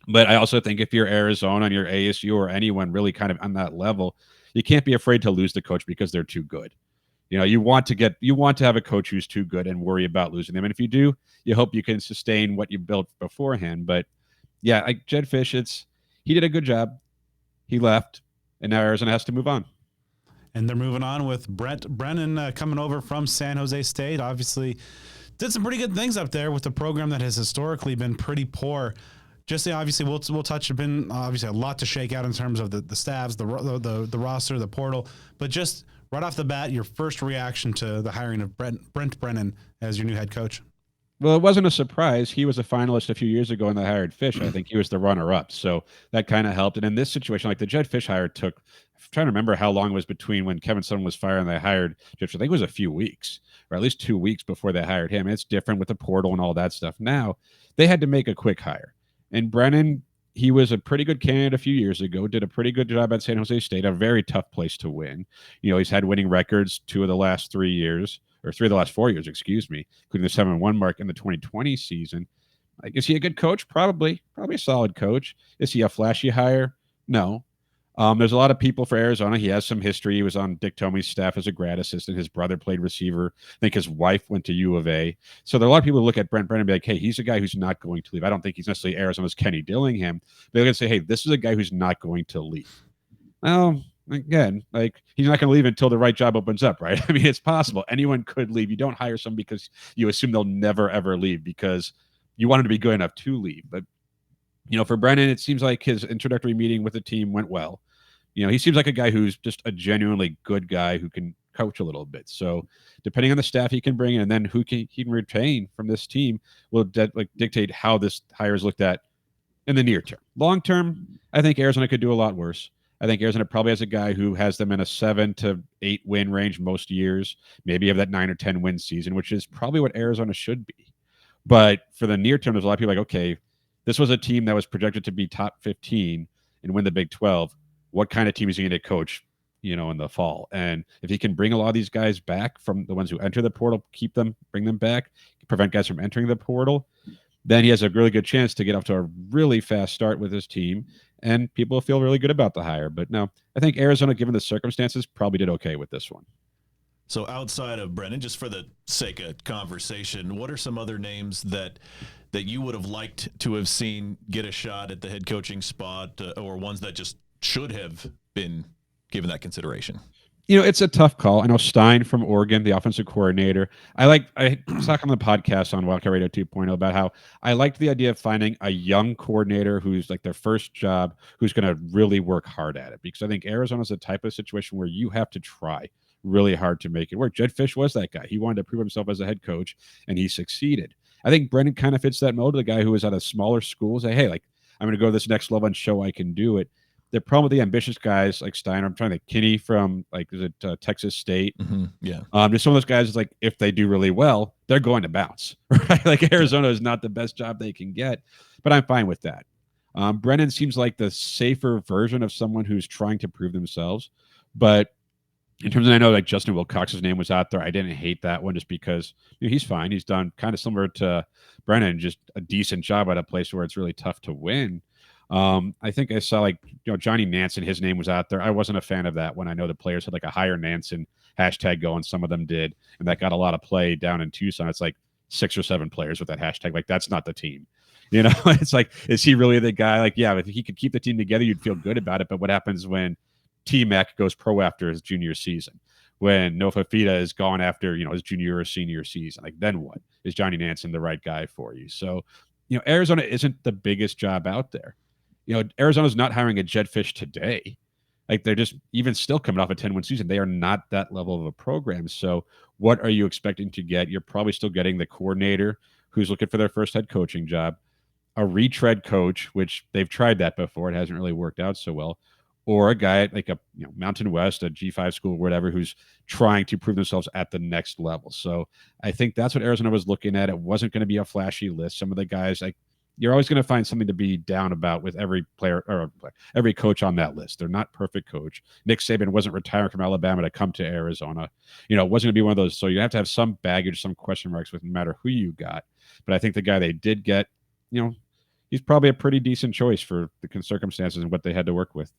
But I also think if you're Arizona and you're ASU or anyone really kind of on that level, you can't be afraid to lose the coach because they're too good. You want to have a coach who's too good and worry about losing them. And if you do, you hope you can sustain what you built beforehand. But yeah, like Jedd Fisch, he did a good job. He left, and now Arizona has to move on. And they're moving on with Brent Brennan coming over from San Jose State. Obviously, did some pretty good things up there with a program that has historically been pretty poor. Obviously, we'll touch. Been obviously a lot to shake out in terms of the staffs, the roster, the portal. But just right off the bat, your first reaction to the hiring of Brent Brennan as your new head coach. Well, it wasn't a surprise. He was a finalist a few years ago and they hired Fisch. I think he was the runner-up. So that kind of helped. And in this situation, like the Jedd Fisch hire I'm trying to remember how long it was between when Kevin Sutton was fired and they hired Jedd Fisch. I think it was a few weeks, or at least 2 weeks before they hired him. It's different with the portal and all that stuff. Now, they had to make a quick hire. And Brennan, he was a pretty good candidate a few years ago, did a pretty good job at San Jose State, a very tough place to win. He's had winning records 2 of the last 3 years. Or 3 of the last 4 years, including the 7-1 mark in the 2020 season. Like, is he a good coach? Probably a solid coach. Is he a flashy hire? No. There's a lot of people for Arizona. He has some history. He was on Dick Tomey's staff as a grad assistant. His brother played receiver. I think his wife went to U of A. So there are a lot of people who look at Brent Brennan and be like, hey, he's a guy who's not going to leave. I don't think he's necessarily Arizona's Kenny Dillingham. They're going to say, hey, this is a guy who's not going to leave. Well, again, like, he's not going to leave until the right job opens up, right? I mean, it's possible. Anyone could leave. You don't hire someone because you assume they'll never, ever leave because you want him to be good enough to leave. But, for Brennan, it seems like his introductory meeting with the team went well. He seems like a guy who's just a genuinely good guy who can coach a little bit. So depending on the staff he can bring in and then who he can retain from this team will dictate how this hire is looked at in the near term. Long term, I think Arizona could do a lot worse. I think Arizona probably has a guy who has them in a 7 to 8 win range most years. Maybe you have that 9 or 10 win season, which is probably what Arizona should be. But for the near term, there's a lot of people like, okay, this was a team that was projected to be top 15 and win the Big 12. What kind of team is he going to coach, in the fall? And if he can bring a lot of these guys back from the ones who enter the portal, bring them back, prevent guys from entering the portal, then he has a really good chance to get off to a really fast start with his team, and people feel really good about the hire. But no, I think Arizona, given the circumstances, probably did okay with this one. So outside of Brennan, just for the sake of conversation, what are some other names that you would have liked to have seen get a shot at the head coaching spot, or ones that just should have been given that consideration? It's a tough call. I know Stein from Oregon, the offensive coordinator. I was talking on the podcast on Wildcat Radio 2.0 about how I liked the idea of finding a young coordinator who's like their first job, who's going to really work hard at it. Because I think Arizona's the type of situation where you have to try really hard to make it work. Jedd Fisch was that guy. He wanted to prove himself as a head coach, and he succeeded. I think Brennan kind of fits that mold. The guy who was at a smaller school, say, hey, like I'm going to go to this next level and show I can do it. The problem with the ambitious guys like Steiner, I'm trying to think, Kinney from like is it Texas State? Mm-hmm. Yeah. Just some of those guys, like if they do really well, they're going to bounce, right? Like Arizona is not the best job they can get, but I'm fine with that. Brennan seems like the safer version of someone who's trying to prove themselves, but in terms of, I know like Justin Wilcox's name was out there. I didn't hate that one just because he's fine. He's done kind of similar to Brennan, just a decent job at a place where it's really tough to win. I think I saw like Johnny Nansen, his name was out there. I wasn't a fan of that when I know the players had like a higher Nansen hashtag going. Some of them did, and that got a lot of play down in Tucson. It's like 6 or 7 players with that hashtag. Like that's not the team. It's like, is he really the guy? Like, yeah, if he could keep the team together, you'd feel good about it. But what happens when T-Mac goes pro after his junior season? When Noah Fafita is gone after his junior or senior season? Like then what? Is Johnny Nansen the right guy for you? So, Arizona isn't the biggest job out there. Arizona's not hiring a Jedd Fisch today. Like they're just even still coming off a 10-win season. They are not that level of a program. So what are you expecting to get? You're probably still getting the coordinator who's looking for their first head coaching job, a retread coach, which they've tried that before. It hasn't really worked out so well. Or a guy at like a Mountain West, a G5 school, whatever, who's trying to prove themselves at the next level. So I think that's what Arizona was looking at. It wasn't going to be a flashy list. Some of the guys, like you're always going to find something to be down about with every player or every coach on that list. They're not perfect coach. Nick Saban wasn't retiring from Alabama to come to Arizona. It wasn't going to be one of those. So you have to have some baggage, some question marks with no matter who you got. But I think the guy they did get, he's probably a pretty decent choice for the circumstances and what they had to work with.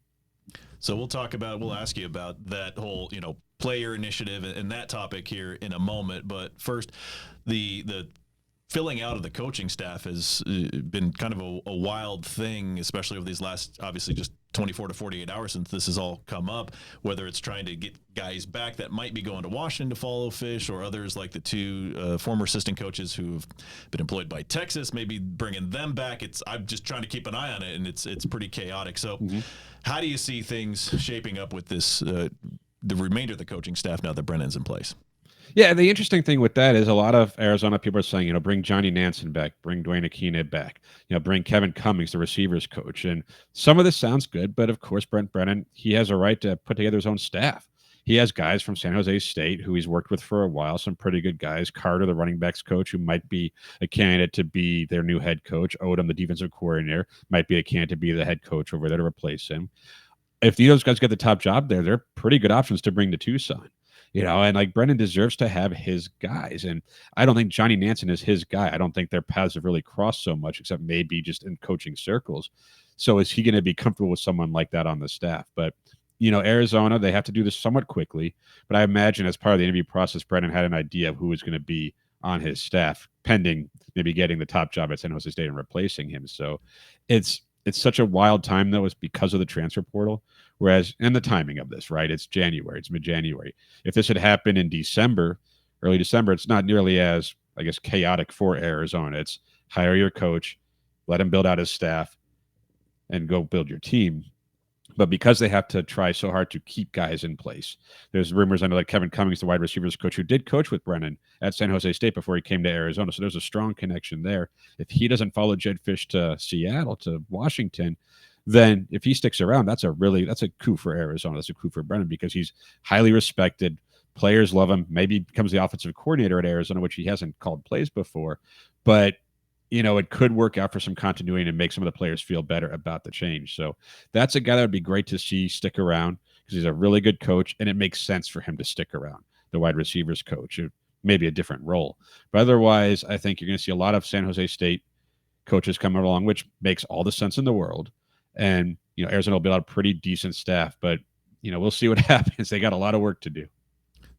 So we'll ask you about that whole, player initiative and that topic here in a moment. But first, the filling out of the coaching staff has been kind of a wild thing, especially over these last, obviously, just 24 to 48 hours since this has all come up, whether it's trying to get guys back that might be going to Washington to follow Fisch, or others like the 2 former assistant coaches who've been employed by Texas, maybe bringing them back. I'm just trying to keep an eye on it, and it's pretty chaotic. So how do you see things shaping up with this, the remainder of the coaching staff now that Brennan's in place? Yeah, the interesting thing with that is a lot of Arizona people are saying, bring Johnny Nansen back, bring Dwayne Aquina back, bring Kevin Cummings, the receivers coach. And some of this sounds good, but of course, Brent Brennan, he has a right to put together his own staff. He has guys from San Jose State who he's worked with for a while, some pretty good guys. Carter, the running backs coach, who might be a candidate to be their new head coach. Odom, the defensive coordinator, might be a candidate to be the head coach over there to replace him. If those guys get the top job there, they're pretty good options to bring to Tucson. And like Brennan deserves to have his guys. And I don't think Johnny Nansen is his guy. I don't think their paths have really crossed so much, except maybe just in coaching circles. So is he going to be comfortable with someone like that on the staff? But, Arizona, they have to do this somewhat quickly. But I imagine as part of the interview process, Brennan had an idea of who was going to be on his staff, pending maybe getting the top job at San Jose State and replacing him. So it's such a wild time, though, is because of the transfer portal. Whereas, and the timing of this, right? It's January, it's mid-January. If this had happened in December, early December, it's not nearly as, I guess, chaotic for Arizona. It's hire your coach, let him build out his staff, and go build your team. But because they have to try so hard to keep guys in place, there's rumors, I know, like Kevin Cummings, the wide receivers coach, who did coach with Brennan at San Jose State before he came to Arizona. So there's a strong connection there. If he doesn't follow Jedd Fisch to Seattle, to Washington, then if he sticks around, that's a coup for Arizona. That's a coup for Brennan because he's highly respected. Players love him. Maybe becomes the offensive coordinator at Arizona, which he hasn't called plays before. But, it could work out for some continuity and make some of the players feel better about the change. So that's a guy that would be great to see stick around because he's a really good coach, and it makes sense for him to stick around, the wide receivers coach. Maybe a different role. But otherwise, I think you're going to see a lot of San Jose State coaches coming along, which makes all the sense in the world. And, Arizona will build out a pretty decent staff, but, we'll see what happens. They got a lot of work to do.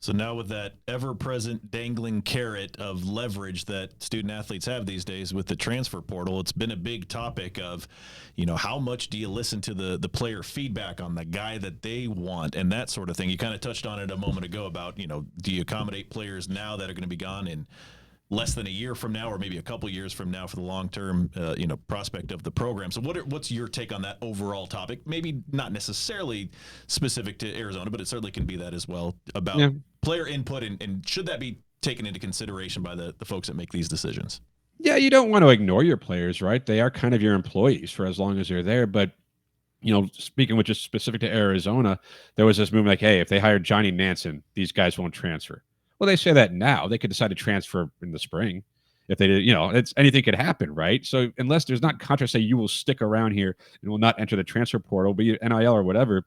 So now with that ever-present dangling carrot of leverage that student athletes have these days with the transfer portal, it's been a big topic of, how much do you listen to the player feedback on the guy that they want and that sort of thing. You kind of touched on it a moment ago about, do you accommodate players now that are going to be gone in less than a year from now, or maybe a couple years from now for the long-term, prospect of the program. So what's your take on that overall topic? Maybe not necessarily specific to Arizona, but it certainly can be that as well, about player input, and should that be taken into consideration by the folks that make these decisions? Yeah, you don't want to ignore your players, right? They are kind of your employees for as long as they're there. But, speaking with just specific to Arizona, there was this movement like, hey, if they hired Johnny Nansen, these guys won't transfer. Well, they say that now. They could decide to transfer in the spring. If they did, it's anything could happen, right? So unless there's not contract say you will stick around here and will not enter the transfer portal, be it NIL or whatever,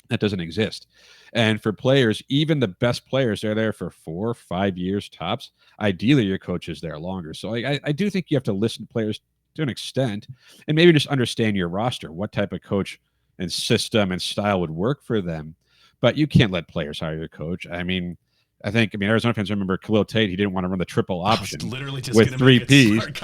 that doesn't exist. And for players, even the best players, they're there for 4 or 5 years tops. Ideally, your coach is there longer. So I do think you have to listen to players to an extent and maybe just understand your roster, what type of coach and system and style would work for them. But you can't let players hire your coach. I think Arizona fans remember Khalil Tate. He didn't want to run the triple option with 3 Ps,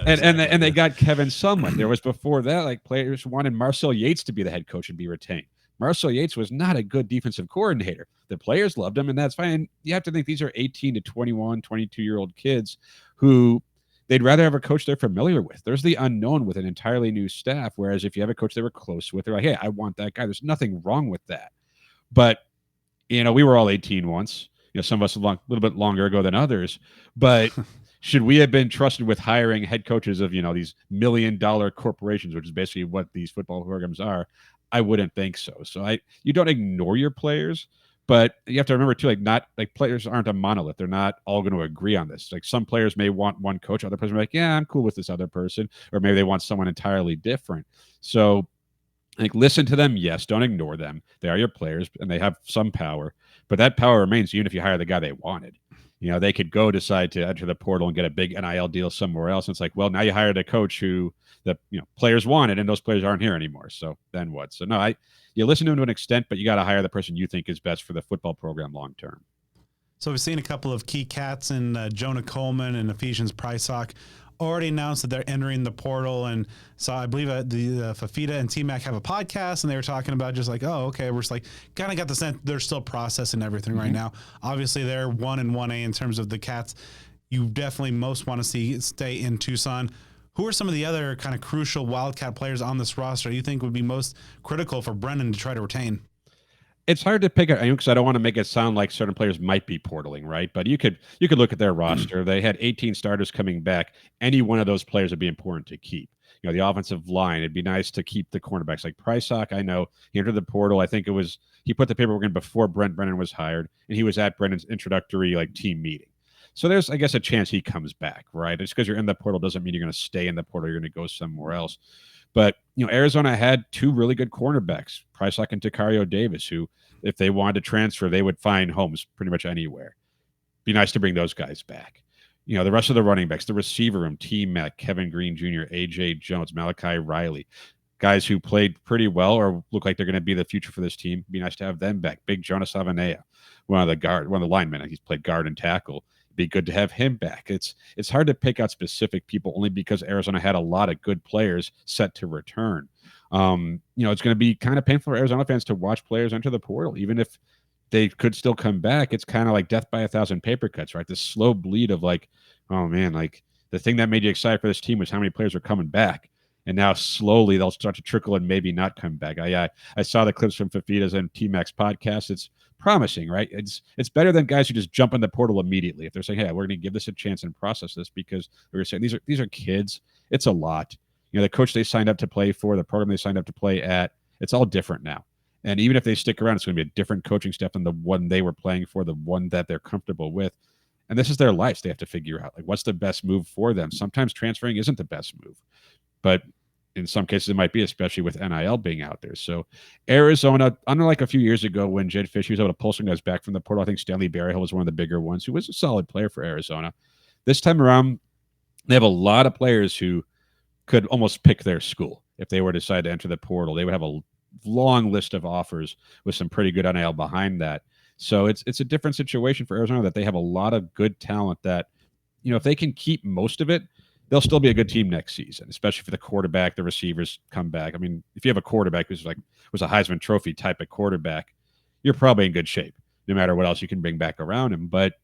and they got Kevin Sumlin. There was before that, like, players wanted Marcel Yates to be the head coach and be retained. Marcel Yates was not a good defensive coordinator. The players loved him, and that's fine. You have to think these are 18 to 21, 22-year-old kids who they'd rather have a coach they're familiar with. There's the unknown with an entirely new staff, whereas if you have a coach they were close with, they're like, hey, I want that guy. There's nothing wrong with that. But we were all 18 once. Some of us a little bit longer ago than others. But should we have been trusted with hiring head coaches of, these $1 million corporations, which is basically what these football programs are? I wouldn't think so. So you don't ignore your players, but you have to remember too, players aren't a monolith. They're not all going to agree on this. Like, some players may want one coach, other players are like, yeah, I'm cool with this other person, or maybe they want someone entirely different. So listen to them. Yes, don't ignore them. They are your players, and they have some power. But that power remains even if you hire the guy they wanted. They could decide to enter the portal and get a big NIL deal somewhere else. And it's like, well, now you hired a coach who the players wanted, and those players aren't here anymore. So then what? So no, you listen to them to an extent, but you got to hire the person you think is best for the football program long term. So we've seen a couple of key cats in Jonah Coleman and Ephesians Prysock already announced that they're entering the portal. And so I believe the Fafita and T-Mac have a podcast, and they were talking about just like, oh, okay, we're just like kind of got the sense they're still processing everything right now. Obviously, they're 1 and 1A in terms of the cats you definitely most want to see stay in Tucson. Who are some of the other kind of crucial Wildcat players on this roster you think would be most critical for Brennan to try to retain? It's hard to pick out because I don't want to make it sound like certain players might be portaling, right? But you could look at their roster. They had 18 starters coming back. Any one of those players would be important to keep. The offensive line, it'd be nice to keep the cornerbacks like Prysock. I know he entered the portal. I think he put the paperwork in before Brent Brennan was hired, and he was at Brennan's introductory team meeting. So there's, I guess, a chance he comes back, right? Just because you're in the portal doesn't mean you're going to stay in the portal. You're going to go somewhere else. But, Arizona had 2 really good cornerbacks, Prysock and Takario Davis, who, if they wanted to transfer, they would find homes pretty much anywhere. Be nice to bring those guys back. The rest of the running backs, the receiver room, T-Mac, Kevin Green Jr., A.J. Jones, Malachi Riley, guys who played pretty well or look like they're going to be the future for this team. Be nice to have them back. Big Jonas Avanea, one of the linemen. He's played guard and tackle. Be good to have him back. It's hard to pick out specific people only because Arizona had a lot of good players set to return. It's going to be kind of painful for Arizona fans to watch players enter the portal, even if they could still come back. It's kind of like death by 1,000 paper cuts, right? This slow bleed of oh man, the thing that made you excited for this team was how many players are coming back. And now slowly they'll start to trickle and maybe not come back. I saw the clips from Fafita's and T-Mac's podcast. It's promising, right? It's better than guys who just jump in the portal immediately. If they're saying, hey, we're going to give this a chance and process this, because we're saying these are kids. It's a lot. The coach they signed up to play for, the program they signed up to play at, it's all different now. And even if they stick around, it's going to be a different coaching staff than the one they were playing for, the one that they're comfortable with. And this is their lives. They have to figure out what's the best move for them. Sometimes transferring isn't the best move, but in some cases it might be, especially with NIL being out there. So Arizona, unlike a few years ago when Jedd Fisch was able to pull some guys back from the portal, I think Stanley Berryhill was one of the bigger ones who was a solid player for Arizona. This time around, they have a lot of players who could almost pick their school. If they were to decide to enter the portal, they would have a long list of offers with some pretty good NIL behind that. So it's a different situation for Arizona, that they have a lot of good talent that, if they can keep most of it, they'll still be a good team next season, especially if the quarterback, the receivers come back. I mean, if you have a quarterback who's was a Heisman Trophy type of quarterback, you're probably in good shape, no matter what else you can bring back around him. But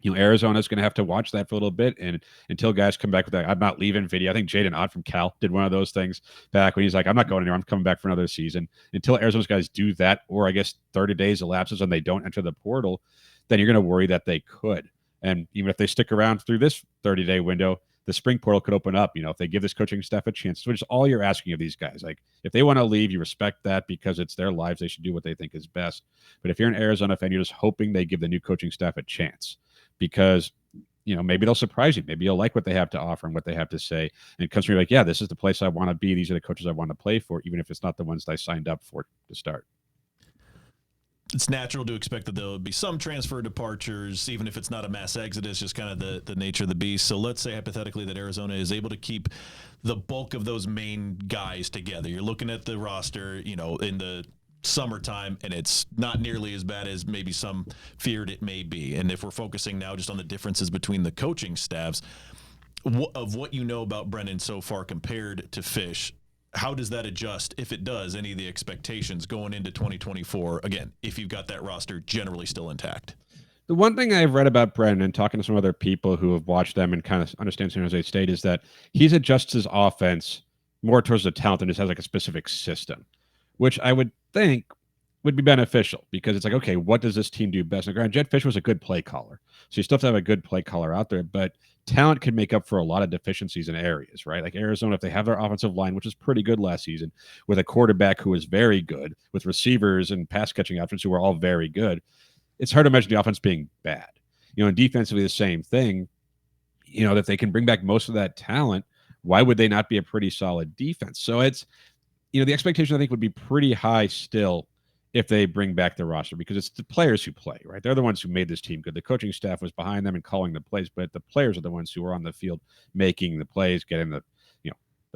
Arizona's going to have to watch that for a little bit, and until guys come back with that, I'm not leaving video. I think Jaden Ott from Cal did one of those things back when he's like, I'm not going anywhere. I'm coming back for another season. Until Arizona's guys do that, or I guess 30 days elapses and they don't enter the portal, then you're going to worry that they could. And even if they stick around through this 30-day window, the spring portal could open up, if they give this coaching staff a chance, which is all you're asking of these guys. Like, if they want to leave, you respect that because it's their lives. They should do what they think is best. But if you're an Arizona fan, you're just hoping they give the new coaching staff a chance, because maybe they'll surprise you. Maybe you'll like what they have to offer and what they have to say. And it comes from you like, yeah, this is the place I want to be. These are the coaches I want to play for, even if it's not the ones that I signed up for to start. It's natural to expect that there will be some transfer departures, even if it's not a mass exodus, just kind of the nature of the beast. So let's say hypothetically that Arizona is able to keep the bulk of those main guys together. You're looking at the roster, in the summertime, and it's not nearly as bad as maybe some feared it may be. And if we're focusing now just on the differences between the coaching staffs, of what you know about Brennan so far compared to Fisch, how does that adjust, if it does, any of the expectations going into 2024? Again, if you've got that roster generally still intact. The one thing I've read about Brennan and talking to some other people who have watched them and kind of understand San Jose State is that he's adjusts his offense more towards the talent and just has like a specific system, which I would think would be beneficial, because it's like, okay, what does this team do best? Now, granted, Jedd Fisch was a good play caller, so you still have to have a good play caller out there, but talent can make up for a lot of deficiencies in areas, right? Like Arizona, if they have their offensive line, which was pretty good last season, with a quarterback who was very good, with receivers and pass catching options who were all very good, it's hard to imagine the offense being bad. And defensively, the same thing. That they can bring back most of that talent, why would they not be a pretty solid defense? So it's, the expectation I think would be pretty high still if they bring back the roster, because it's the players who play, right? They're the ones who made this team good. The coaching staff was behind them and calling the plays, but the players are the ones who are on the field making the plays, getting the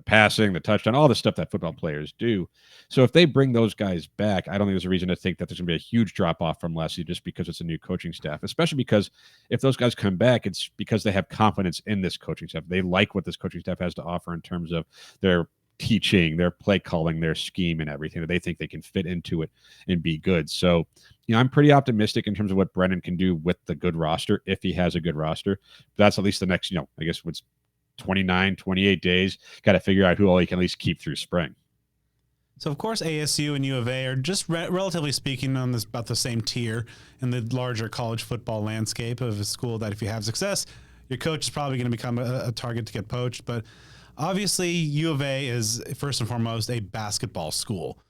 passing, the touchdown, all the stuff that football players do. So if they bring those guys back, I don't think there's a reason to think that there's going to be a huge drop off from last year just because it's a new coaching staff, especially because if those guys come back, it's because they have confidence in this coaching staff. They like what this coaching staff has to offer in terms of their teaching, their play calling, their scheme, and everything, that they think they can fit into it and be good. So, I'm pretty optimistic in terms of what Brennan can do with the good roster, if he has a good roster. That's at least the next, I guess what's 29, 28 days. Got to figure out who all he can at least keep through spring. So, of course, ASU and U of A are just relatively speaking on this about the same tier in the larger college football landscape of a school that if you have success, your coach is probably going to become a target to get poached. But obviously, U of A is first and foremost a basketball school.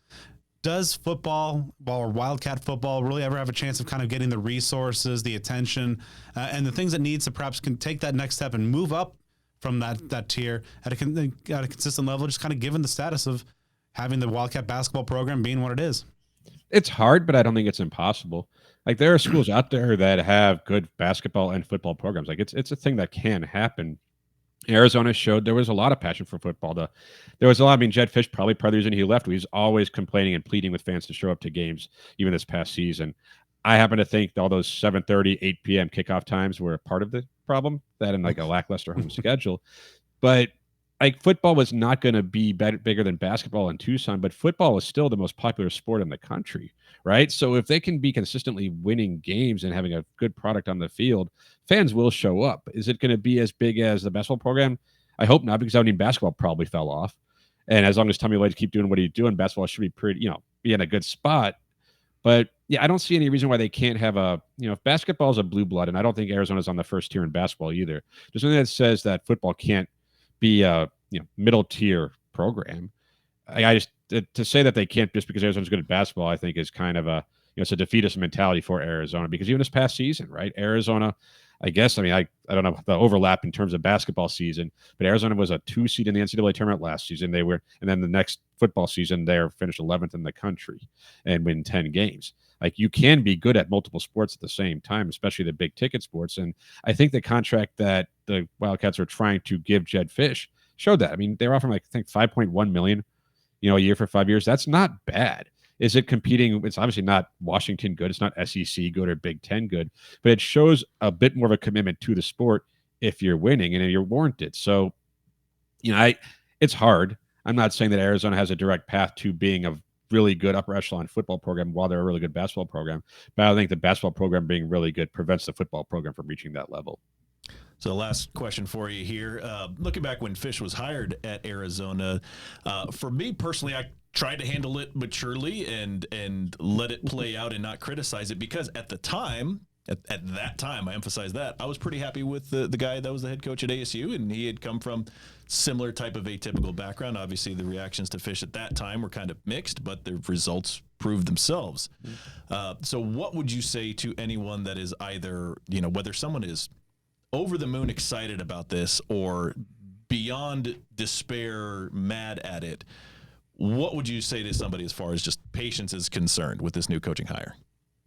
Does football or Wildcat football really ever have a chance of kind of getting the resources, the attention, and the things it needs to perhaps can take that next step and move up from that tier at a consistent level, just kind of given the status of having the Wildcat basketball program being what it is? It's hard, but I don't think it's impossible. Like, there are schools out there that have good basketball and football programs. Like, it's a thing that can happen. Arizona showed there was a lot of passion for football. There was a lot. I mean, Jedd Fisch, probably part of the reason he left, he was always complaining and pleading with fans to show up to games, even this past season. I happen to think all those 7:30, 8 p.m. kickoff times were a part of the problem, that and like a lackluster home schedule. But like, football was not going to be bigger than basketball in Tucson, but football was still the most popular sport in the country, right? So if they can be consistently winning games and having a good product on the field, fans will show up. Is it going to be as big as the basketball program? I hope not, because I mean, basketball probably fell off. And as long as Tommy Lloyd keep doing what he's doing, basketball should be pretty, be in a good spot. But yeah, I don't see any reason why they can't have if basketball is a blue blood, and I don't think Arizona's on the first tier in basketball either. There's something that says that football can't be a middle tier program. I just to say that they can't just because Arizona's good at basketball, I think is kind of it's a defeatist mentality for Arizona, because even this past season, right? Arizona, I guess, I don't know the overlap in terms of basketball season, but Arizona was a 2 seed in the NCAA tournament last season. And then the next football season, they finished 11th in the country and win 10 games. Like, you can be good at multiple sports at the same time, especially the big ticket sports. And I think the contract that the Wildcats are trying to give Jedd Fisch showed that. I mean, they're offering I think $5.1 million, a year for 5 years. That's not bad. Is it competing? It's obviously not Washington good. It's not SEC good or Big Ten good, but it shows a bit more of a commitment to the sport if you're winning and you're warranted. So, it's hard. I'm not saying that Arizona has a direct path to being a really good upper echelon football program while they're a really good basketball program, but I think the basketball program being really good prevents the football program from reaching that level. So last question for you here. Looking back when Fisch was hired at Arizona, for me personally, I tried to handle it maturely and let it play out and not criticize it, because at the time, at that time, I emphasize that, I was pretty happy with the guy that was the head coach at ASU, and he had come from similar type of atypical background. Obviously, the reactions to Fisch at that time were kind of mixed, but the results proved themselves. So what would you say to anyone that is either, whether someone is over the moon excited about this or beyond despair mad at it, what would you say to somebody as far as just patience is concerned with this new coaching hire?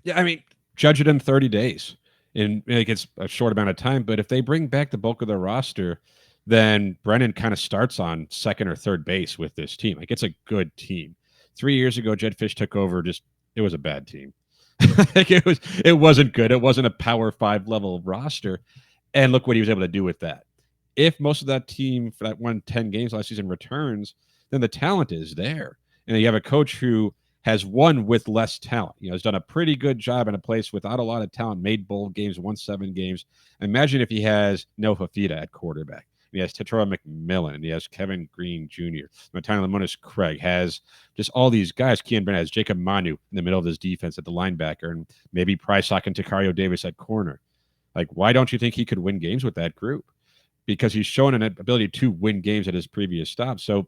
Yeah, I mean, judge it in 30 days. And it's a short amount of time, but if they bring back the bulk of the roster, then Brennan kind of starts on second or third base with this team. Like, it's a good team. 3 years ago, Jedd Fisch took over. It was a bad team. It wasn't good. It wasn't a Power 5 level roster. And look what he was able to do with that. If most of that team for that won 10 games last season returns, then the talent is there. And you have a coach who has won with less talent. Has done a pretty good job in a place without a lot of talent, made bowl games, won 7 games. Imagine if he has Noah Fafita at quarterback. He has Tetora McMillan, and he has Kevin Green Jr. Matana Lamonis Craig has just all these guys. Kean Bennett has Jacob Manu in the middle of his defense at the linebacker, and maybe Prysock and Takario Davis at corner. Like, why don't you think he could win games with that group? Because he's shown an ability to win games at his previous stop. So,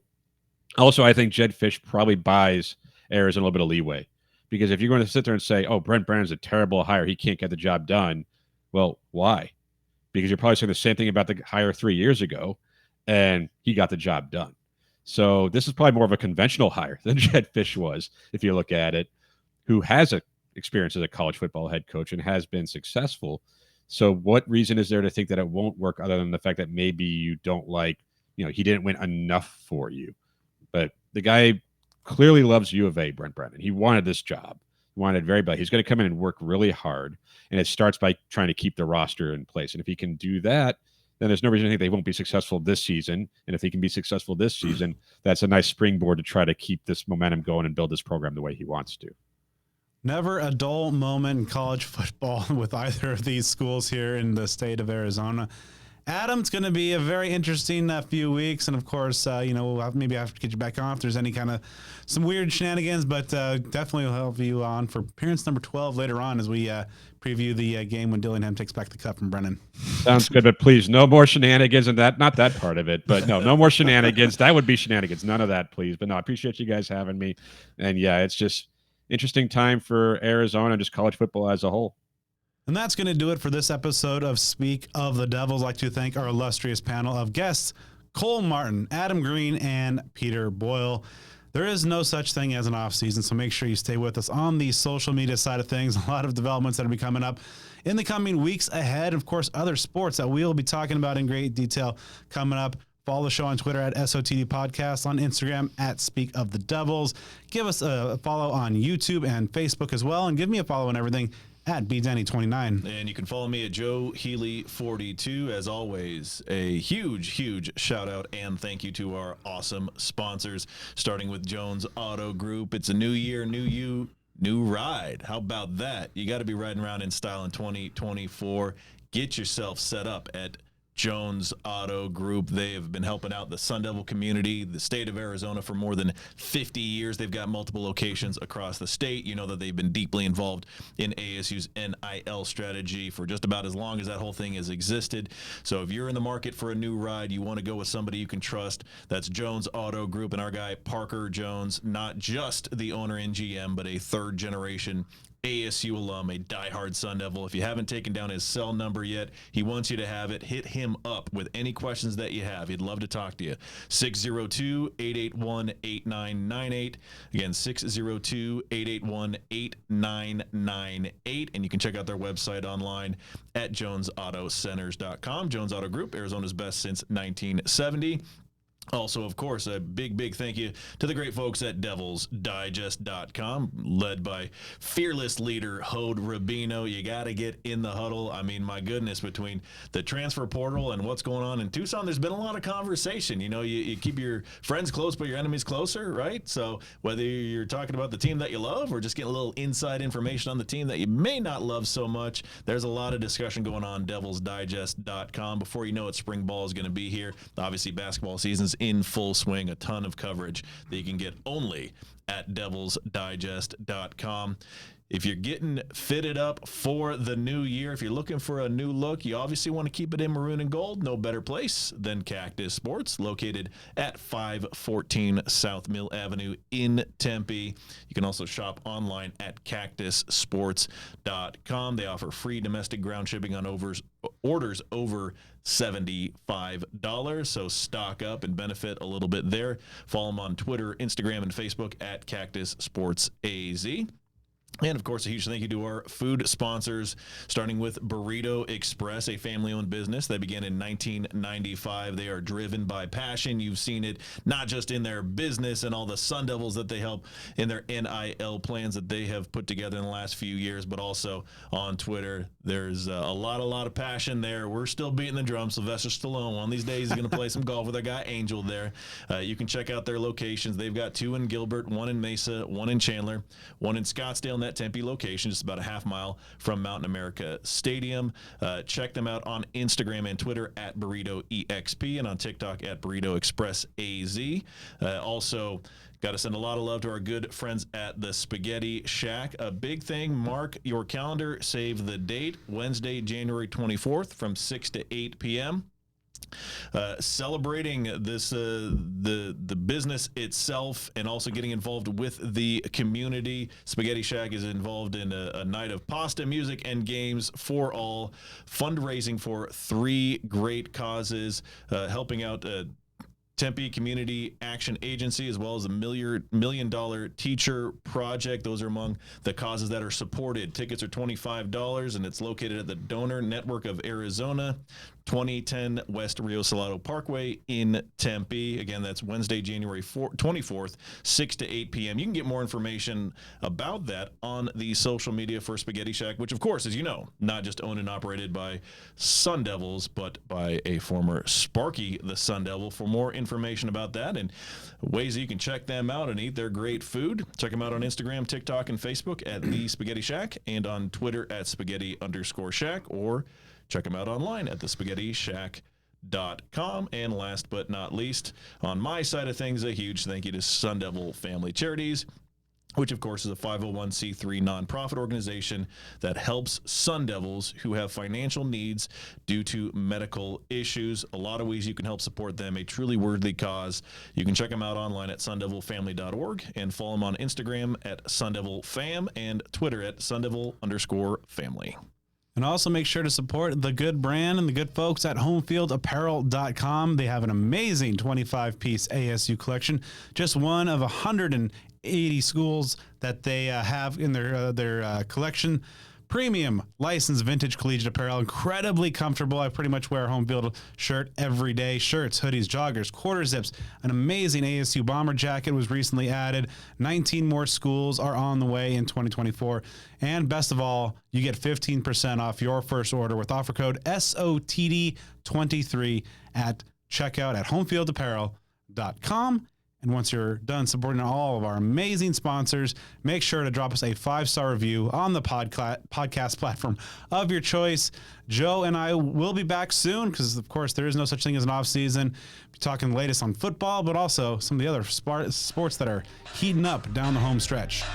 also, I think Jedd Fisch probably buys Arizona a little bit of leeway. Because if you're going to sit there and say, oh, Brent Brannan's a terrible hire, he can't get the job done, well, why? Because you're probably saying the same thing about the hire 3 years ago, and he got the job done. So this is probably more of a conventional hire than Jedd Fisch was, if you look at it, who has experience as a college football head coach and has been successful. So what reason is there to think that it won't work other than the fact that maybe you don't like, he didn't win enough for you? But the guy clearly loves U of A, Brent Brennan. He wanted this job. He wanted it very bad. He's going to come in and work really hard. And it starts by trying to keep the roster in place. And if he can do that, then there's no reason to think they won't be successful this season. And if he can be successful this season, that's a nice springboard to try to keep this momentum going and build this program the way he wants to. Never a dull moment in college football with either of these schools here in the state of Arizona. Adam, it's going to be a very interesting few weeks. And, of course, we'll maybe have to get you back on if there's any kind of some weird shenanigans. But definitely we'll have you on for appearance number 12 later on as we preview the game when Dillingham takes back the cup from Brennan. Sounds good, but please, no more shenanigans and that. Not that part of it, but no more shenanigans. That would be shenanigans. None of that, please. But no, I appreciate you guys having me. And, yeah, it's just interesting time for Arizona and just college football as a whole. And that's going to do it for this episode of Speak of the Devils. I'd like to thank our illustrious panel of guests, Cole Martin, Adam Green, and Peter Boyle. There is no such thing as an off season, so make sure you stay with us on the social media side of things. A lot of developments that will be coming up in the coming weeks ahead. Of course, other sports that we'll be talking about in great detail coming up. Follow the show on Twitter at SOTD Podcast, on Instagram at Speak of the Devils. Give us a follow on YouTube and Facebook as well, and give me a follow on everything at BDenny29. And you can follow me at Joe Healy42. As always, a huge shout out and thank you to our awesome sponsors, starting with Jones Auto Group. It's a new year, new you, new ride. How about that? You got to be riding around in style in 2024. Get yourself set up at Jones Auto Group. They have been helping out the Sun Devil community, the state of Arizona, for more than 50 years. They've got multiple locations across the state. You know that they've been deeply involved in ASU's NIL strategy for just about as long as that whole thing has existed. So if you're in the market for a new ride, you want to go with somebody you can trust, that's Jones Auto Group. And our guy, Parker Jones, not just the owner and GM, but a third-generation ASU alum, a diehard Sun Devil. If you haven't taken down his cell number yet, he wants you to have it. Hit him up with any questions that you have. He'd love to talk to you. 602-881-8998. Again, 602-881-8998. And you can check out their website online at jonesautocenters.com. Jones Auto Group, Arizona's best since 1970. Also, of course, a big thank you to the great folks at devilsdigest.com, led by fearless leader Hode Rubino. You got to get in the huddle. I mean, my goodness, between the transfer portal and what's going on in Tucson, there's been a lot of conversation. You know, you keep your friends close, but your enemies closer, right? So whether you're talking about the team that you love or just getting a little inside information on the team that you may not love so much, there's a lot of discussion going on devilsdigest.com. Before you know it, spring ball is going to be here. Obviously, basketball season's in full swing, a ton of coverage that you can get only at devilsdigest.com. If you're getting fitted up for the new year, if you're looking for a new look, you obviously want to keep it in maroon and gold. No better place than Cactus Sports, located at 514 South Mill Avenue in Tempe. You can also shop online at cactussports.com. They offer free domestic ground shipping on orders over $75. So stock up and benefit a little bit there. Follow them on Twitter, Instagram, and Facebook at Cactus Sports AZ. And, of course, a huge thank you to our food sponsors, starting with Burrito Express, a family-owned business that began in 1995. They are driven by passion. You've seen it not just in their business and all the Sun Devils that they help in their NIL plans that they have put together in the last few years, but also on Twitter. There's a lot of passion there. We're still beating the drum. Sylvester Stallone, one of these days, is going to play some golf with our guy Angel there. You can check out their locations. They've got 2 in Gilbert, 1 in Mesa, 1 in Chandler, 1 in Scottsdale, in that Tempe location, just about a half mile from Mountain America Stadium. Check them out on Instagram and Twitter at BurritoEXP and on TikTok at Burrito Express AZ. Also, got to send a lot of love to our good friends at the Spaghetti Shack. A big thing, mark your calendar, save the date, Wednesday, January 24th from 6 to 8 p.m. Celebrating this the business itself and also getting involved with the community. Spaghetti Shack is involved in a night of pasta, music, and games for all, fundraising for 3 great causes, helping out Tempe Community Action Agency, as well as a $1 million teacher project. Those are among the causes that are supported. Tickets are $25, and it's located at the Donor Network of Arizona, 2010 West Rio Salado Parkway in Tempe. Again, that's Wednesday, January 24th, 6 to 8 p.m. You can get more information about that on the social media for Spaghetti Shack, which, of course, as you know, not just owned and operated by Sun Devils, but by a former Sparky the Sun Devil. For more information about that and ways that you can check them out and eat their great food, check them out on Instagram, TikTok, and Facebook at The Spaghetti Shack and on Twitter at Spaghetti_Shack, or check them out online at thespaghettishack.com. And last but not least, on my side of things, a huge thank you to Sun Devil Family Charities, which, of course, is a 501c3 nonprofit organization that helps Sun Devils who have financial needs due to medical issues. A lot of ways you can help support them, a truly worthy cause. You can check them out online at sundevilfamily.org and follow them on Instagram at sundevilfam and Twitter at sundevil_family. And also make sure to support the good brand and the good folks at homefieldapparel.com. They have an amazing 25-piece ASU collection, just one of 180 schools that they have in their collection. Premium licensed vintage collegiate apparel, incredibly comfortable. I pretty much wear a home field shirt every day. Shirts, hoodies, joggers, quarter zips. An amazing ASU bomber jacket was recently added. 19 more schools are on the way in 2024. And best of all, you get 15% off your first order with offer code SOTD23 at checkout at homefieldapparel.com. And once you're done supporting all of our amazing sponsors, make sure to drop us a 5-star review on the podcast platform of your choice. Joe and I will be back soon because, of course, there is no such thing as an off season. Be talking the latest on football, but also some of the other sports that are heating up down the home stretch.